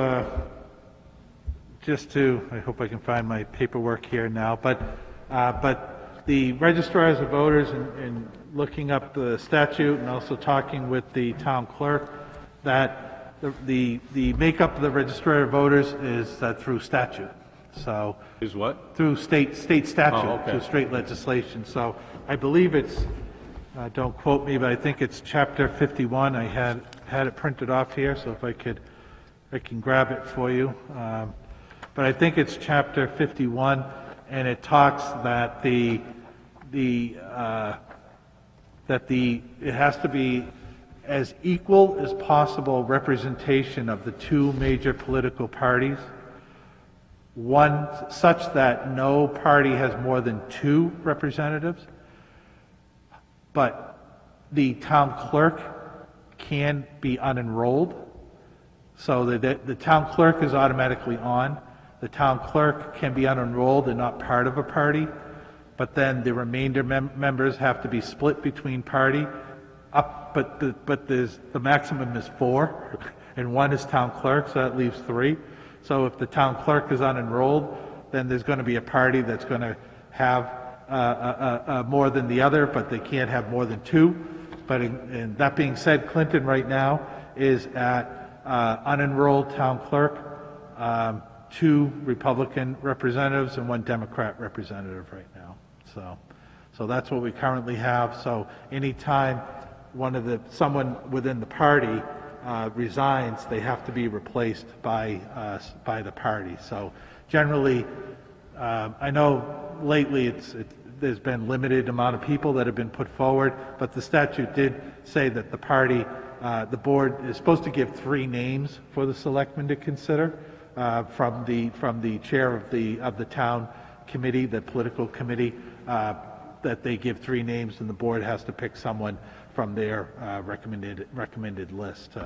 I hope I can find my paperwork here now, but the registrars of voters and looking up the statute and also talking with the town clerk, that the makeup of the registrar of voters is through statute. So
Is what?
through state statute,
Oh, okay.
through state legislation. So I believe it's, don't quote me, but I think it's chapter 51. I had it printed off here, so if I can grab it for you. But I think it's chapter 51, and it talks that it has to be as equal as possible representation of the two major political parties, one such that no party has more than 2 representatives, but the town clerk can be unenrolled, so that the town clerk is automatically on. The town clerk can be unenrolled and not part of a party, but then the remainder members have to be split between party. But there's the maximum is 4, and 1 is town clerk, so that leaves 3. So if the town clerk is unenrolled, then there's going to be a party that's going to have more than the other, but they can't have more than 2. But and that being said, Clinton right now is at unenrolled town clerk, 2 Republican representatives, and 1 Democrat representative right now. So that's what we currently have. So anytime someone within the party resigns, they have to be replaced by the party. So generally, I know lately there's been limited amount of people that have been put forward, but the statute did say that the board is supposed to give 3 names for the selectmen to consider from the chair of the town committee, the political committee, that they give 3 names, and the board has to pick someone from their recommended list.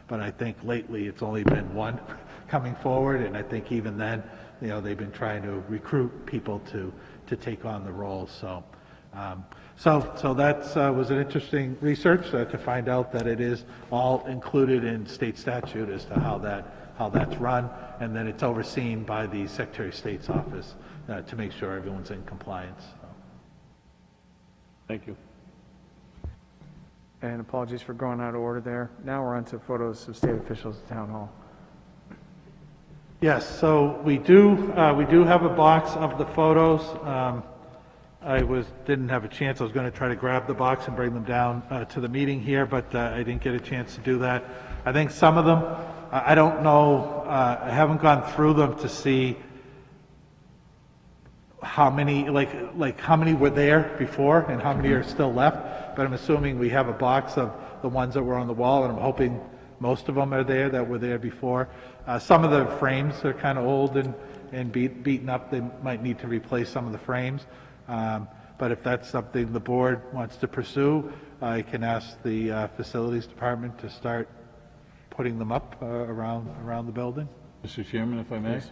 But I think lately it's only been 1 coming forward, and I think even then, they've been trying to recruit people to take on the roles. So that was an interesting research to find out that it is all included in state statute as to how that's run, and then it's overseen by the Secretary of State's office to make sure everyone's in compliance.
Thank you.
And apologies for going out of order there. Now we're on to photos of state officials at Town Hall.
Yes, so we do have a box of the photos. I didn't have a chance. I was going to try to grab the box and bring them down to the meeting here, but I didn't get a chance to do that. I think some of them, I don't know, I haven't gone through them to see how many, like how many were there before and how many are still left, but I'm assuming we have a box of the ones that were on the wall, and I'm hoping most of them are there that were there before. Some of the frames are kind of old and beaten up. They might need to replace some of the frames. But if that's something the board wants to pursue, I can ask the facilities department to start putting them up around the building.
Mr. Chairman, if I may,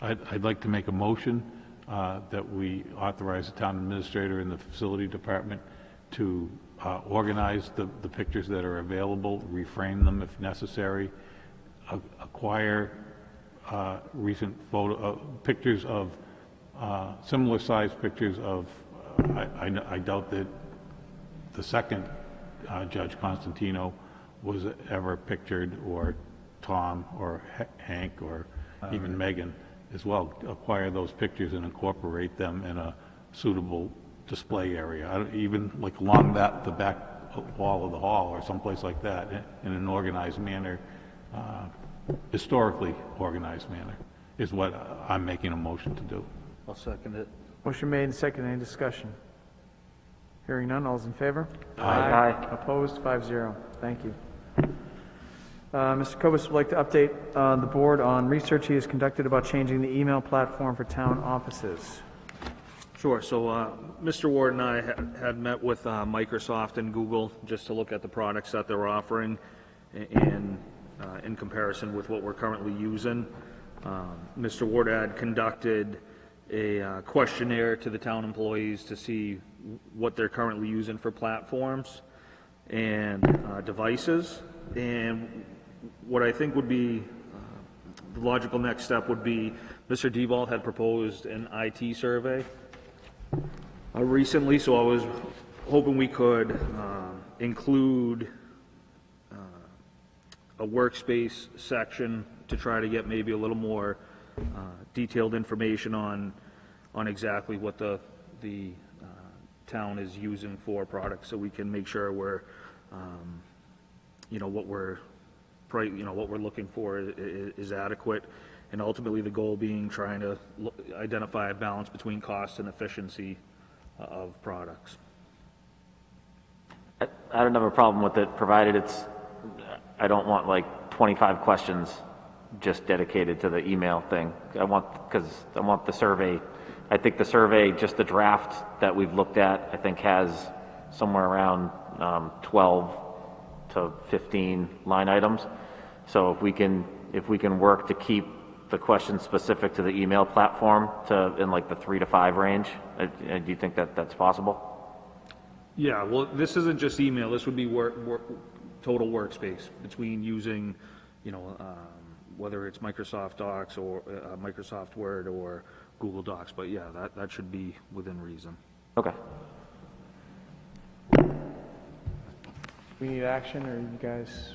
I'd like to make a motion that we authorize the town administrator and the facility department to organize the pictures that are available, reframe them if necessary, acquire recent pictures of, similar-sized pictures of, I doubt that the second Judge Constantino was ever pictured, or Tom, or Hank, or even Megan as well. Acquire those pictures and incorporate them in a suitable display area, even like along the back wall of the hall or someplace like that, in an organized manner, historically organized manner, is what I'm making a motion to do.
I'll second it.
Motion made and seconded. Any discussion? Hearing none, all's in favor?
Aye.
Opposed? 5-0. Thank you. Mr. Kobus would like to update the board on research he has conducted about changing the email platform for town offices.
Sure. So Mr. Ward and I had met with Microsoft and Google just to look at the products that they're offering and in comparison with what we're currently using. Mr. Ward had conducted a questionnaire to the town employees to see what they're currently using for platforms and devices. And what I think would be the logical next step would be Mr. Devalt had proposed an IT survey recently, so I was hoping we could include a workspace section to try to get maybe a little more detailed information on exactly what the town is using for products, so we can make sure we're what we're looking for is adequate, and ultimately the goal being trying to identify a balance between cost and efficiency of products.
I don't have a problem with it, provided I don't want like 25 questions just dedicated to the email thing. Because I want the survey. I think the survey, just the draft that we've looked at, I think has somewhere around 12 to 15 line items. So if we can work to keep the questions specific to the email platform in like the 3 to 5 range, do you think that that's possible?
Yeah, well, this isn't just email. This would be total workspace between using, whether it's Microsoft Docs or Microsoft Word or Google Docs. But yeah, that should be within reason.
Okay.
We need action, or you guys?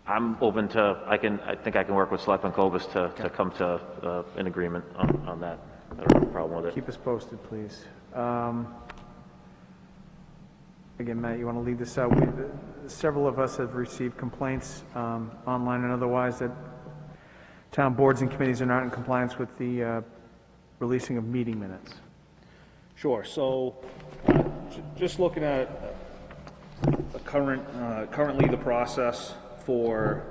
I'm open to, I think I can work with Selectman Kobus to come to an agreement on that. I don't have a problem with it.
Keep us posted, please. Again, Matt, you want to lead this out? Several of us have received complaints, online and otherwise, that town boards and committees are not in compliance with the releasing of meeting minutes.
Sure. So, just looking at currently the process for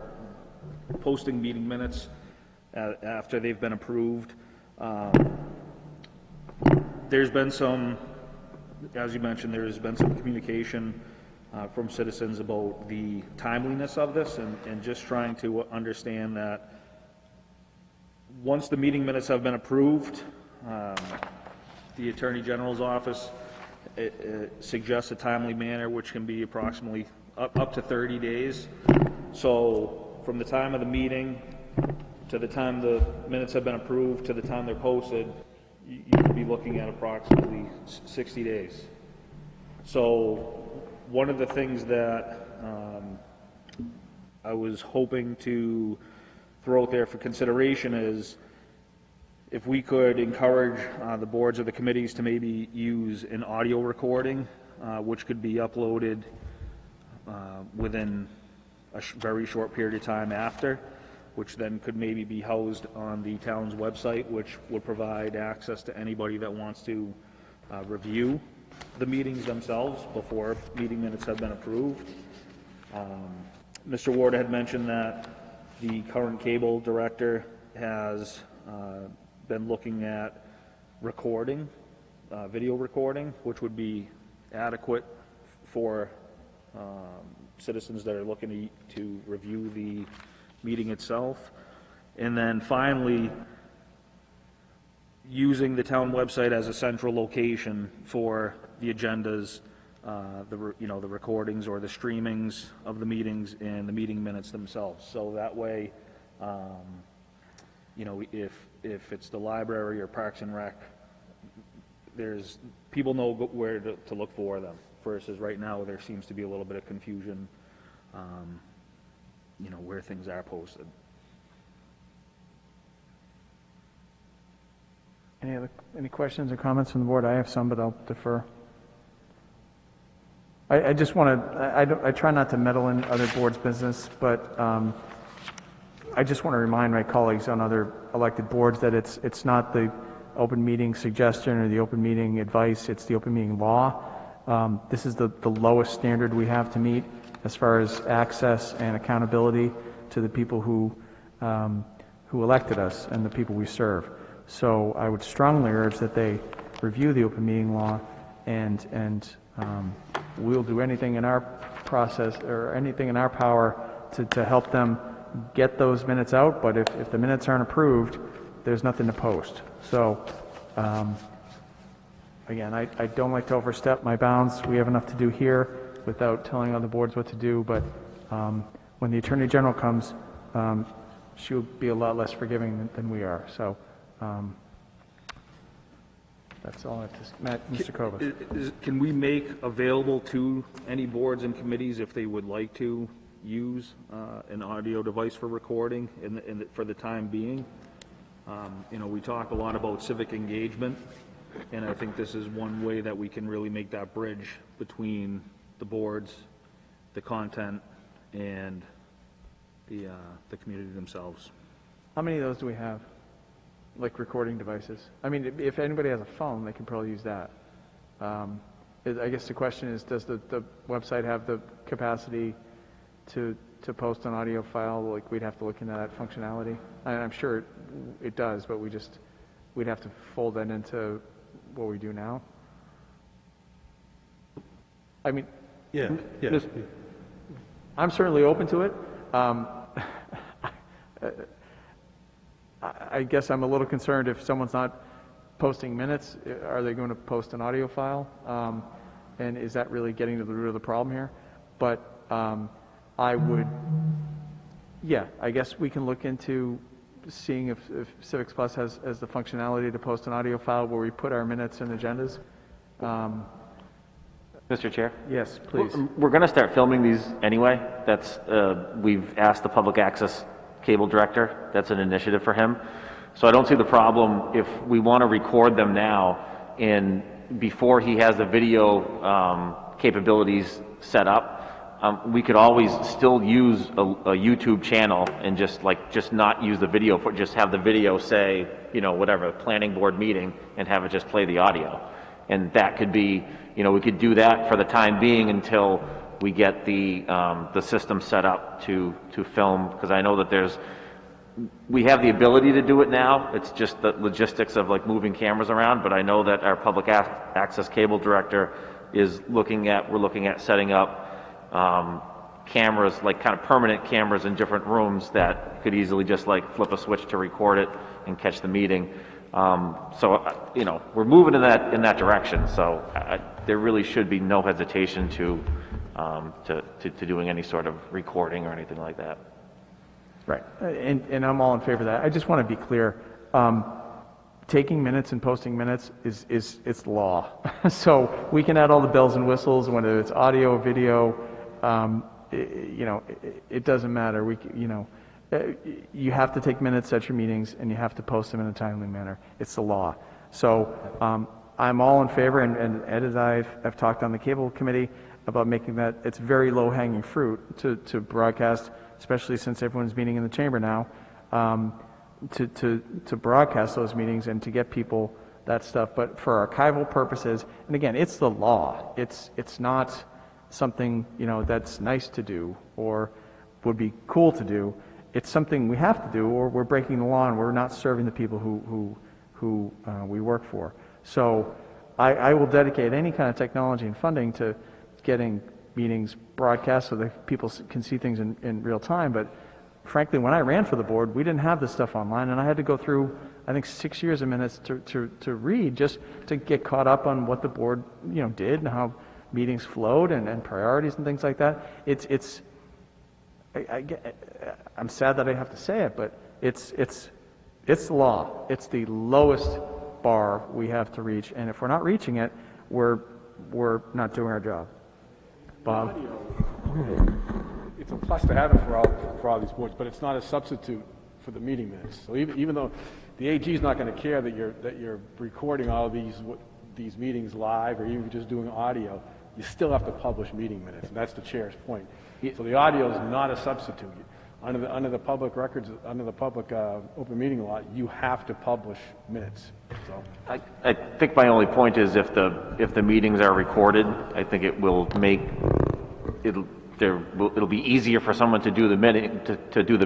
posting meeting minutes after they've been approved. There's been some, as you mentioned, there's been some communication from citizens about the timeliness of this, and just trying to understand that once the meeting minutes have been approved, the Attorney General's office suggests a timely manner, which can be approximately up to 30 days. So from the time of the meeting to the time the minutes have been approved to the time they're posted, you could be looking at approximately 60 days. So one of the things that I was hoping to throw out there for consideration is if we could encourage the boards or the committees to maybe use an audio recording, which could be uploaded within a very short period of time after, which then could maybe be housed on the town's website, which would provide access to anybody that wants to review the meetings themselves before meeting minutes have been approved. Mr. Ward had mentioned that the current cable director has been looking at recording, video recording, which would be adequate for citizens that are looking to review the meeting itself. And then finally, using the town website as a central location for the agendas, the recordings or the streamings of the meetings and the meeting minutes themselves. So that way, You know, if it's the library or Parks and Rec, people know where to look for them, versus right now, there seems to be a little bit of confusion, you know, where things are posted.
Any questions or comments from the board? I have some, but I'll defer. I just want to, I try not to meddle in other boards' business, but I just want to remind my colleagues on other elected boards that it's not the open meeting suggestion or the open meeting advice, it's the open meeting law. This is the lowest standard we have to meet as far as access and accountability to the people who elected us and the people we serve. So I would strongly urge that they review the open meeting law, and we'll do anything in our process or anything in our power to help them get those minutes out. But if the minutes aren't approved, there's nothing to post. So again, I don't like to overstep my bounds. We have enough to do here without telling other boards what to do. But when the Attorney General comes, she'll be a lot less forgiving than we are. So that's all I have to say. Mr. Kovas.
Can we make available to any boards and committees, if they would like to use an audio device for recording for the time being? You know, we talk a lot about civic engagement, and I think this is one way that we can really make that bridge between the boards, the content, and the community themselves.
How many of those do we have? Like recording devices? I mean, if anybody has a phone, they can probably use that. I guess the question is, does the website have the capacity to post an audio file? Like, we'd have to look into that functionality. I'm sure it does, but we'd have to fold that into what we do now. I mean,
yeah.
I'm certainly open to it. I guess I'm a little concerned if someone's not posting minutes, are they going to post an audio file? And is that really getting to the root of the problem here? But I guess we can look into seeing if Civics Plus has the functionality to post an audio file where we put our minutes and agendas.
Mr. Chair?
Yes, please.
We're going to start filming these anyway. We've asked the public access cable director. That's an initiative for him. So I don't see the problem if we want to record them now, and before he has the video capabilities set up, we could always still use a YouTube channel and just not use the video, but just have the video say, you know, whatever, planning board meeting, and have it just play the audio. And that could be, you know, we could do that for the time being until we get the system set up to film, because I know that we have the ability to do it now. It's just the logistics of like moving cameras around, but I know that our public access cable director we're looking at setting up cameras, like kind of permanent cameras in different rooms that could easily just like flip a switch to record it and catch the meeting. So, you know, we're moving in that direction. So there really should be no hesitation to doing any sort of recording or anything like that.
Right, and I'm all in favor of that. I just want to be clear. Taking minutes and posting minutes it's law. So we can add all the bells and whistles, whether it's audio, video, you know, it doesn't matter. You have to take minutes at your meetings, and you have to post them in a timely manner. It's the law. So I'm all in favor, and Ed and I have talked on the cable committee about making that, it's very low-hanging fruit to broadcast, especially since everyone's meeting in the chamber now, to broadcast those meetings and to get people that stuff. But for archival purposes, and again, it's the law. It's not something, you know, that's nice to do or would be cool to do. It's something we have to do, or we're breaking the law and we're not serving the people who we work for. So I will dedicate any kind of technology and funding to getting meetings broadcast so that people can see things in real time. But frankly, when I ran for the board, we didn't have this stuff online, and I had to go through, I think, 6 years of minutes to read just to get caught up on what the board, you know, did and how meetings flowed and priorities and things like that. I'm sad that I have to say it, but it's law. It's the lowest bar we have to reach, and if we're not reaching it, we're not doing our job. Bob?
It's a plus to have it for all these boards, but it's not a substitute for the meeting minutes. So even though the AG is not going to care that you're recording all these meetings live, or even just doing audio, you still have to publish meeting minutes, and that's the chair's point. So the audio is not a substitute. Under the public records, under the public open meeting law, you have to publish minutes. So
I think my only point is if the meetings are recorded, I think it will make it'll be easier for someone to do the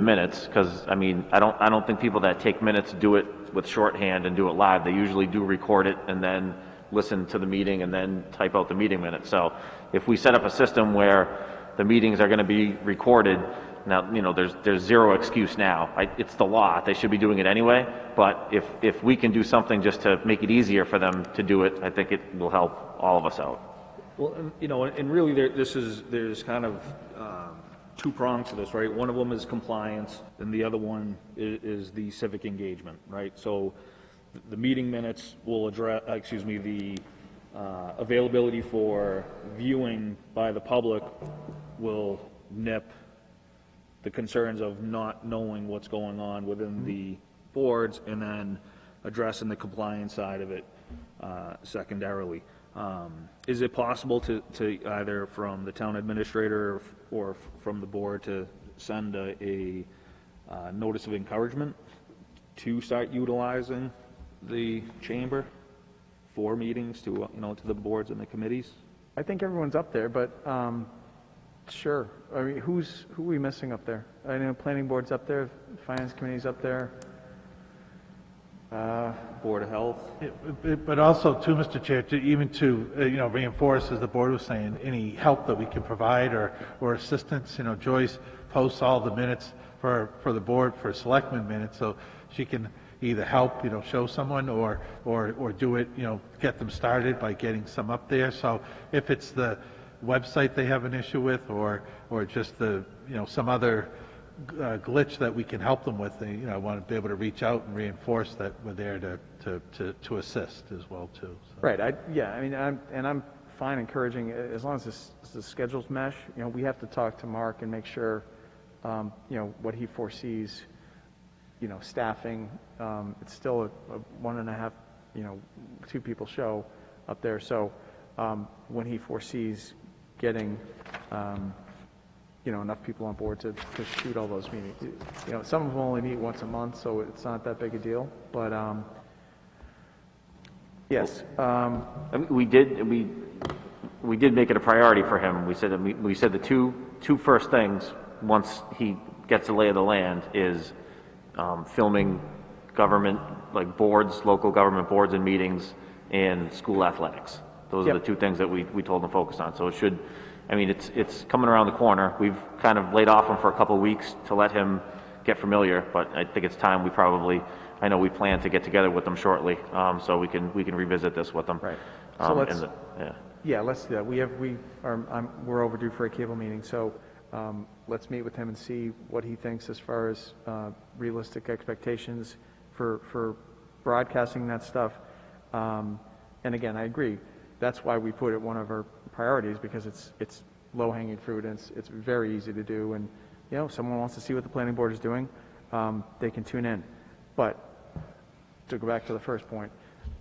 minutes, because I mean I don't think people that take minutes do it with shorthand and do it live. They usually do record it and then listen to the meeting and then type out the meeting minutes. So if we set up a system where the meetings are going to be recorded, now, you know, there's zero excuse now. It's the law. They should be doing it anyway. But if we can do something just to make it easier for them to do it, I think it will help all of us out.
Well, you know, and really there's kind of two prongs to this, right? One of them is compliance, and the other one is the civic engagement, right? So the meeting minutes will address, the availability for viewing by the public will nip the concerns of not knowing what's going on within the boards, and then addressing the compliance side of it secondarily. Is it possible to either from the town administrator or from the board to send a notice of encouragement to start utilizing the chamber for meetings to the boards and the committees?
I think everyone's up there, but sure. I mean, who are we missing up there? I know planning board's up there, finance committee's up there.
Board of Health.
But also, too, Mr. Chair, to reinforce, as the board was saying, any help that we can provide or assistance. Joyce posts all the minutes for the board, for selectmen minutes, so she can either help, show someone or do it, get them started by getting some up there. So if it's the website they have an issue with, or just the, some other glitch that we can help them with, I want to be able to reach out and reinforce that we're there to assist as well too. So.
Right. I'm fine encouraging, as long as the schedules mesh. We have to talk to Mark and make sure, what he foresees. Staffing. It's still a 1.5, 2 people show up there. So when he foresees getting enough people on board to shoot all those meetings. Some of them only meet once a month, so it's not that big a deal. But yes,
we did make it a priority for him. We said the two first things once he gets the lay of the land is filming government, like boards, local government boards and meetings, and school athletics. Those are the two things that we told him to focus on. So it should. It's coming around the corner. We've kind of laid off him for a couple of weeks to let him get familiar, but I think it's time I know we plan to get together with them shortly, so we can revisit this with them.
Right. So let's do that. We're overdue for a cable meeting, so let's meet with him and see what he thinks as far as realistic expectations for broadcasting that stuff. And again, I agree. That's why we put it one of our priorities, because it's low-hanging fruit and it's very easy to do. And if someone wants to see what the planning board is doing, they can tune in. But to go back to the first point,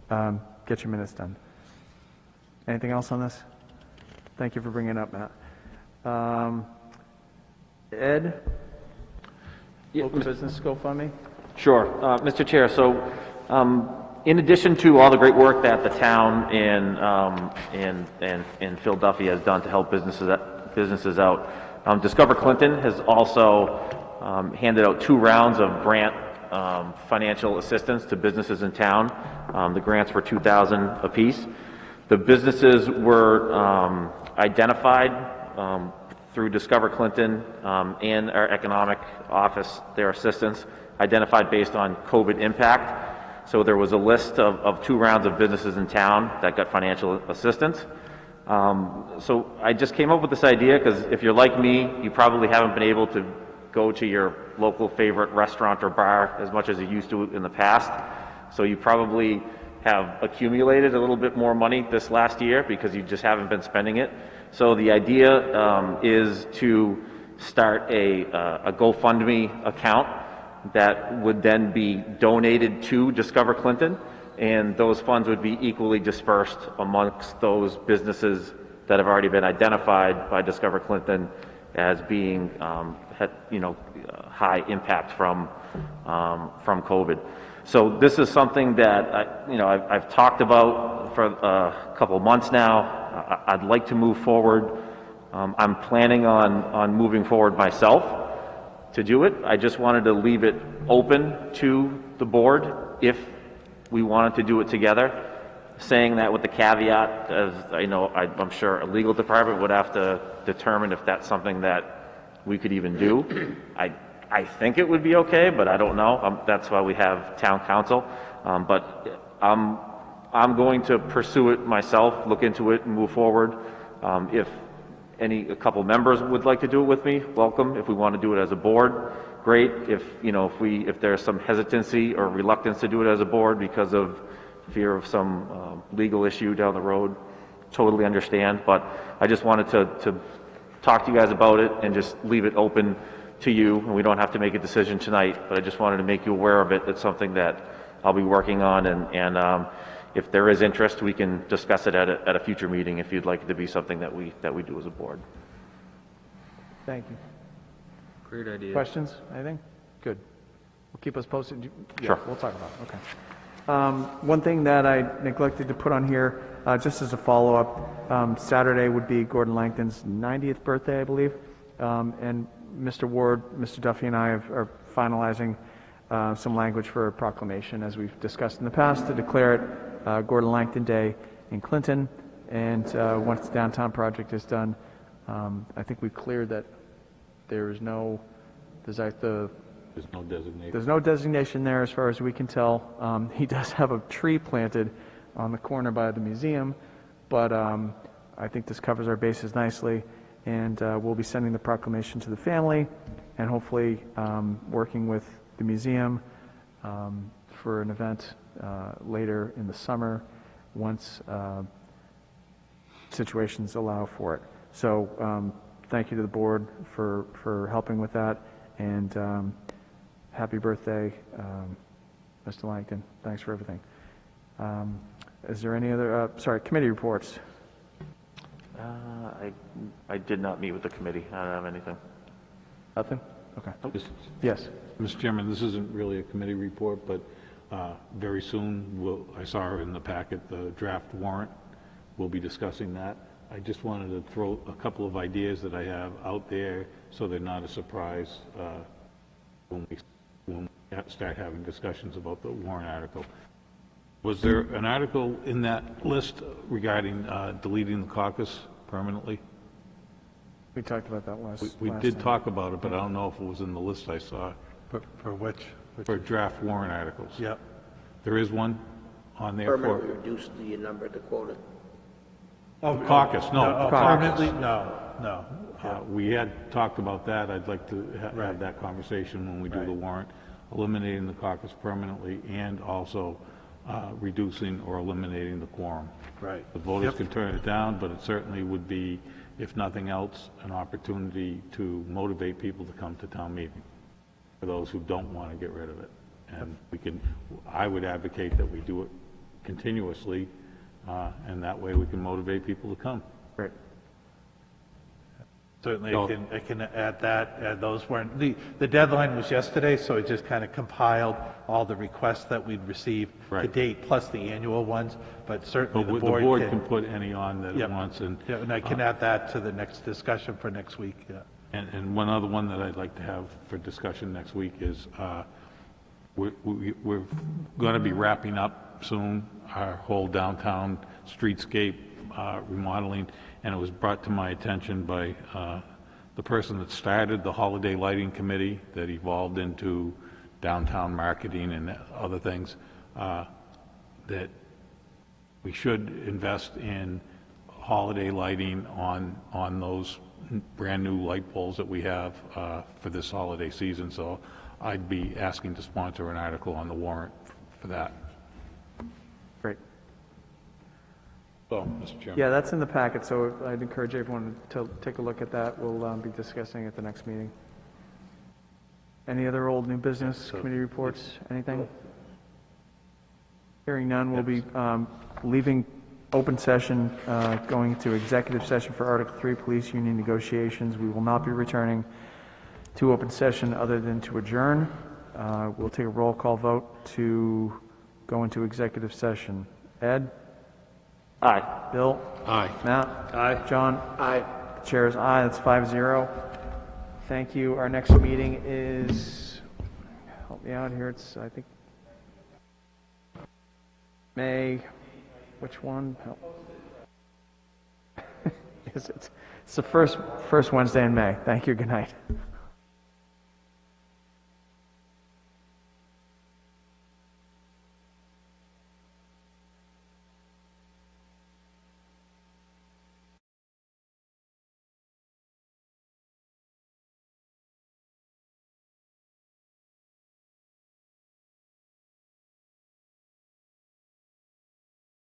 get your minutes done. Anything else on this? Thank you for bringing it up, Matt. Ed, local business GoFundMe.
Sure, Mr. Chair. So. In addition to all the great work that the town and Phil Duffy has done to help businesses out, Discover Clinton has also handed out 2 rounds of grant financial assistance to businesses in town. The grants were $2,000 apiece. The businesses were identified through Discover Clinton and our economic office, their assistance, identified based on COVID impact. So there was a list of 2 rounds of businesses in town that got financial assistance. So I just came up with this idea because if you're like me, you probably haven't been able to go to your local favorite restaurant or bar as much as you used to in the past. So you probably have accumulated a little bit more money this last year because you just haven't been spending it. So the idea is to start a GoFundMe account that would then be donated to Discover Clinton, and those funds would be equally dispersed amongst those businesses that have already been identified by Discover Clinton as being, high impact from COVID. So this is something that I've talked about for a couple of months now. I'd like to move forward. I'm planning on moving forward myself to do it. I just wanted to leave it open to the board if we wanted to do it together, saying that with the caveat, as I'm sure a legal department would have to determine if that's something that we could even do. I think it would be okay, but I don't know. That's why we have town council. But I'm going to pursue it myself, look into it, and move forward. If a couple members would like to do it with me, welcome. If we want to do it as a board, great. If there's some hesitancy or reluctance to do it as a board because of fear of some legal issue down the road, totally understand. But I just wanted to talk to you guys about it and just leave it open to you. And we don't have to make a decision tonight, but I just wanted to make you aware of it. It's something that I'll be working on, and if there is interest, we can discuss it at a future meeting if you'd like it to be something that we do as a board.
Thank you.
Great idea.
Questions? Anything? Good. We'll keep us posted. Yeah,
Sure.
we'll talk about it. Okay. One thing that I neglected to put on here, just as a follow-up, Saturday would be Gordon Langton's 90th birthday, I believe. And Mr. Ward, Mr. Duffy, and I are finalizing some language for a proclamation, as we've discussed in the past, to declare it Gordon Langton Day in Clinton. And once the downtown project is done, I think we've cleared that there's no
designation.
There's no designation there as far as we can tell. He does have a tree planted on the corner by the museum, but I think this covers our bases nicely, and we'll be sending the proclamation to the family and hopefully working with the museum for an event later in the summer once situations allow for it. So thank you to the board for helping with that, and happy birthday, Mr. Langton. Thanks for everything. Is there any other, committee reports?
I did not meet with the committee. I don't have anything.
Nothing? Okay.
Just-
Yes.
Mr. Chairman, this isn't really a committee report, but very soon, I saw in the packet the draft warrant. We'll be discussing that. I just wanted to throw a couple of ideas that I have out there so they're not a surprise when we start having discussions about the warrant article. Was there an article in that list regarding deleting the caucus permanently?
We talked about that last
We
last
did
time.
talk about it, but I don't know if it was in the list I saw.
For which?
For draft warrant articles.
Yep.
There is one on there for
Permanently reduce the number to quota.
Oh,
caucus, no,
oh,
caucus.
permanently? No.
We had talked about that. I'd like to
Right.
have that conversation when we do
Right.
the warrant, eliminating the caucus permanently and also reducing or eliminating the quorum.
Right.
The voters
Yep.
can turn it down, but it certainly would be, if nothing else, an opportunity to motivate people to come to town meeting, for those who don't want to get rid of it. And I would advocate that we do it continuously, and that way we can motivate people to come.
Great.
Certainly,
So-
I can add that, those weren't, the deadline was yesterday, so it just kind of compiled all the requests that we'd received to
Right.
date, plus the annual ones, but certainly
But
the
the
board
board
can...
can put any on that it
Yep.
wants, and
Yeah, and I can add that to the next discussion for next week, yeah.
And one other one that I'd like to have for discussion next week is, we're going to be wrapping up soon our whole downtown streetscape remodeling, and it was brought to my attention by the person that started the Holiday Lighting Committee that evolved into downtown marketing and other things, that we should invest in holiday lighting on those brand-new light poles that we have for this holiday season, so I'd be asking to sponsor an article on the warrant for that.
Great.
So, Mr. Chairman.
Yeah, that's in the packet, so I'd encourage everyone to take a look at that. We'll be discussing at the next meeting. Any other old new business, committee reports, anything? Hearing none, we'll be leaving open session, going to executive session for Article 3, police union negotiations. We will not be returning to open session other than to adjourn. We'll take a roll call vote to go into executive session. Ed?
Aye.
Bill?
Aye.
Matt?
Aye.
John?
Aye.
The chair is aye, that's 5-0. Thank you. Our next meeting is, help me out here, it's, I think, May, which one? It's the first Wednesday in May. Thank you, good night.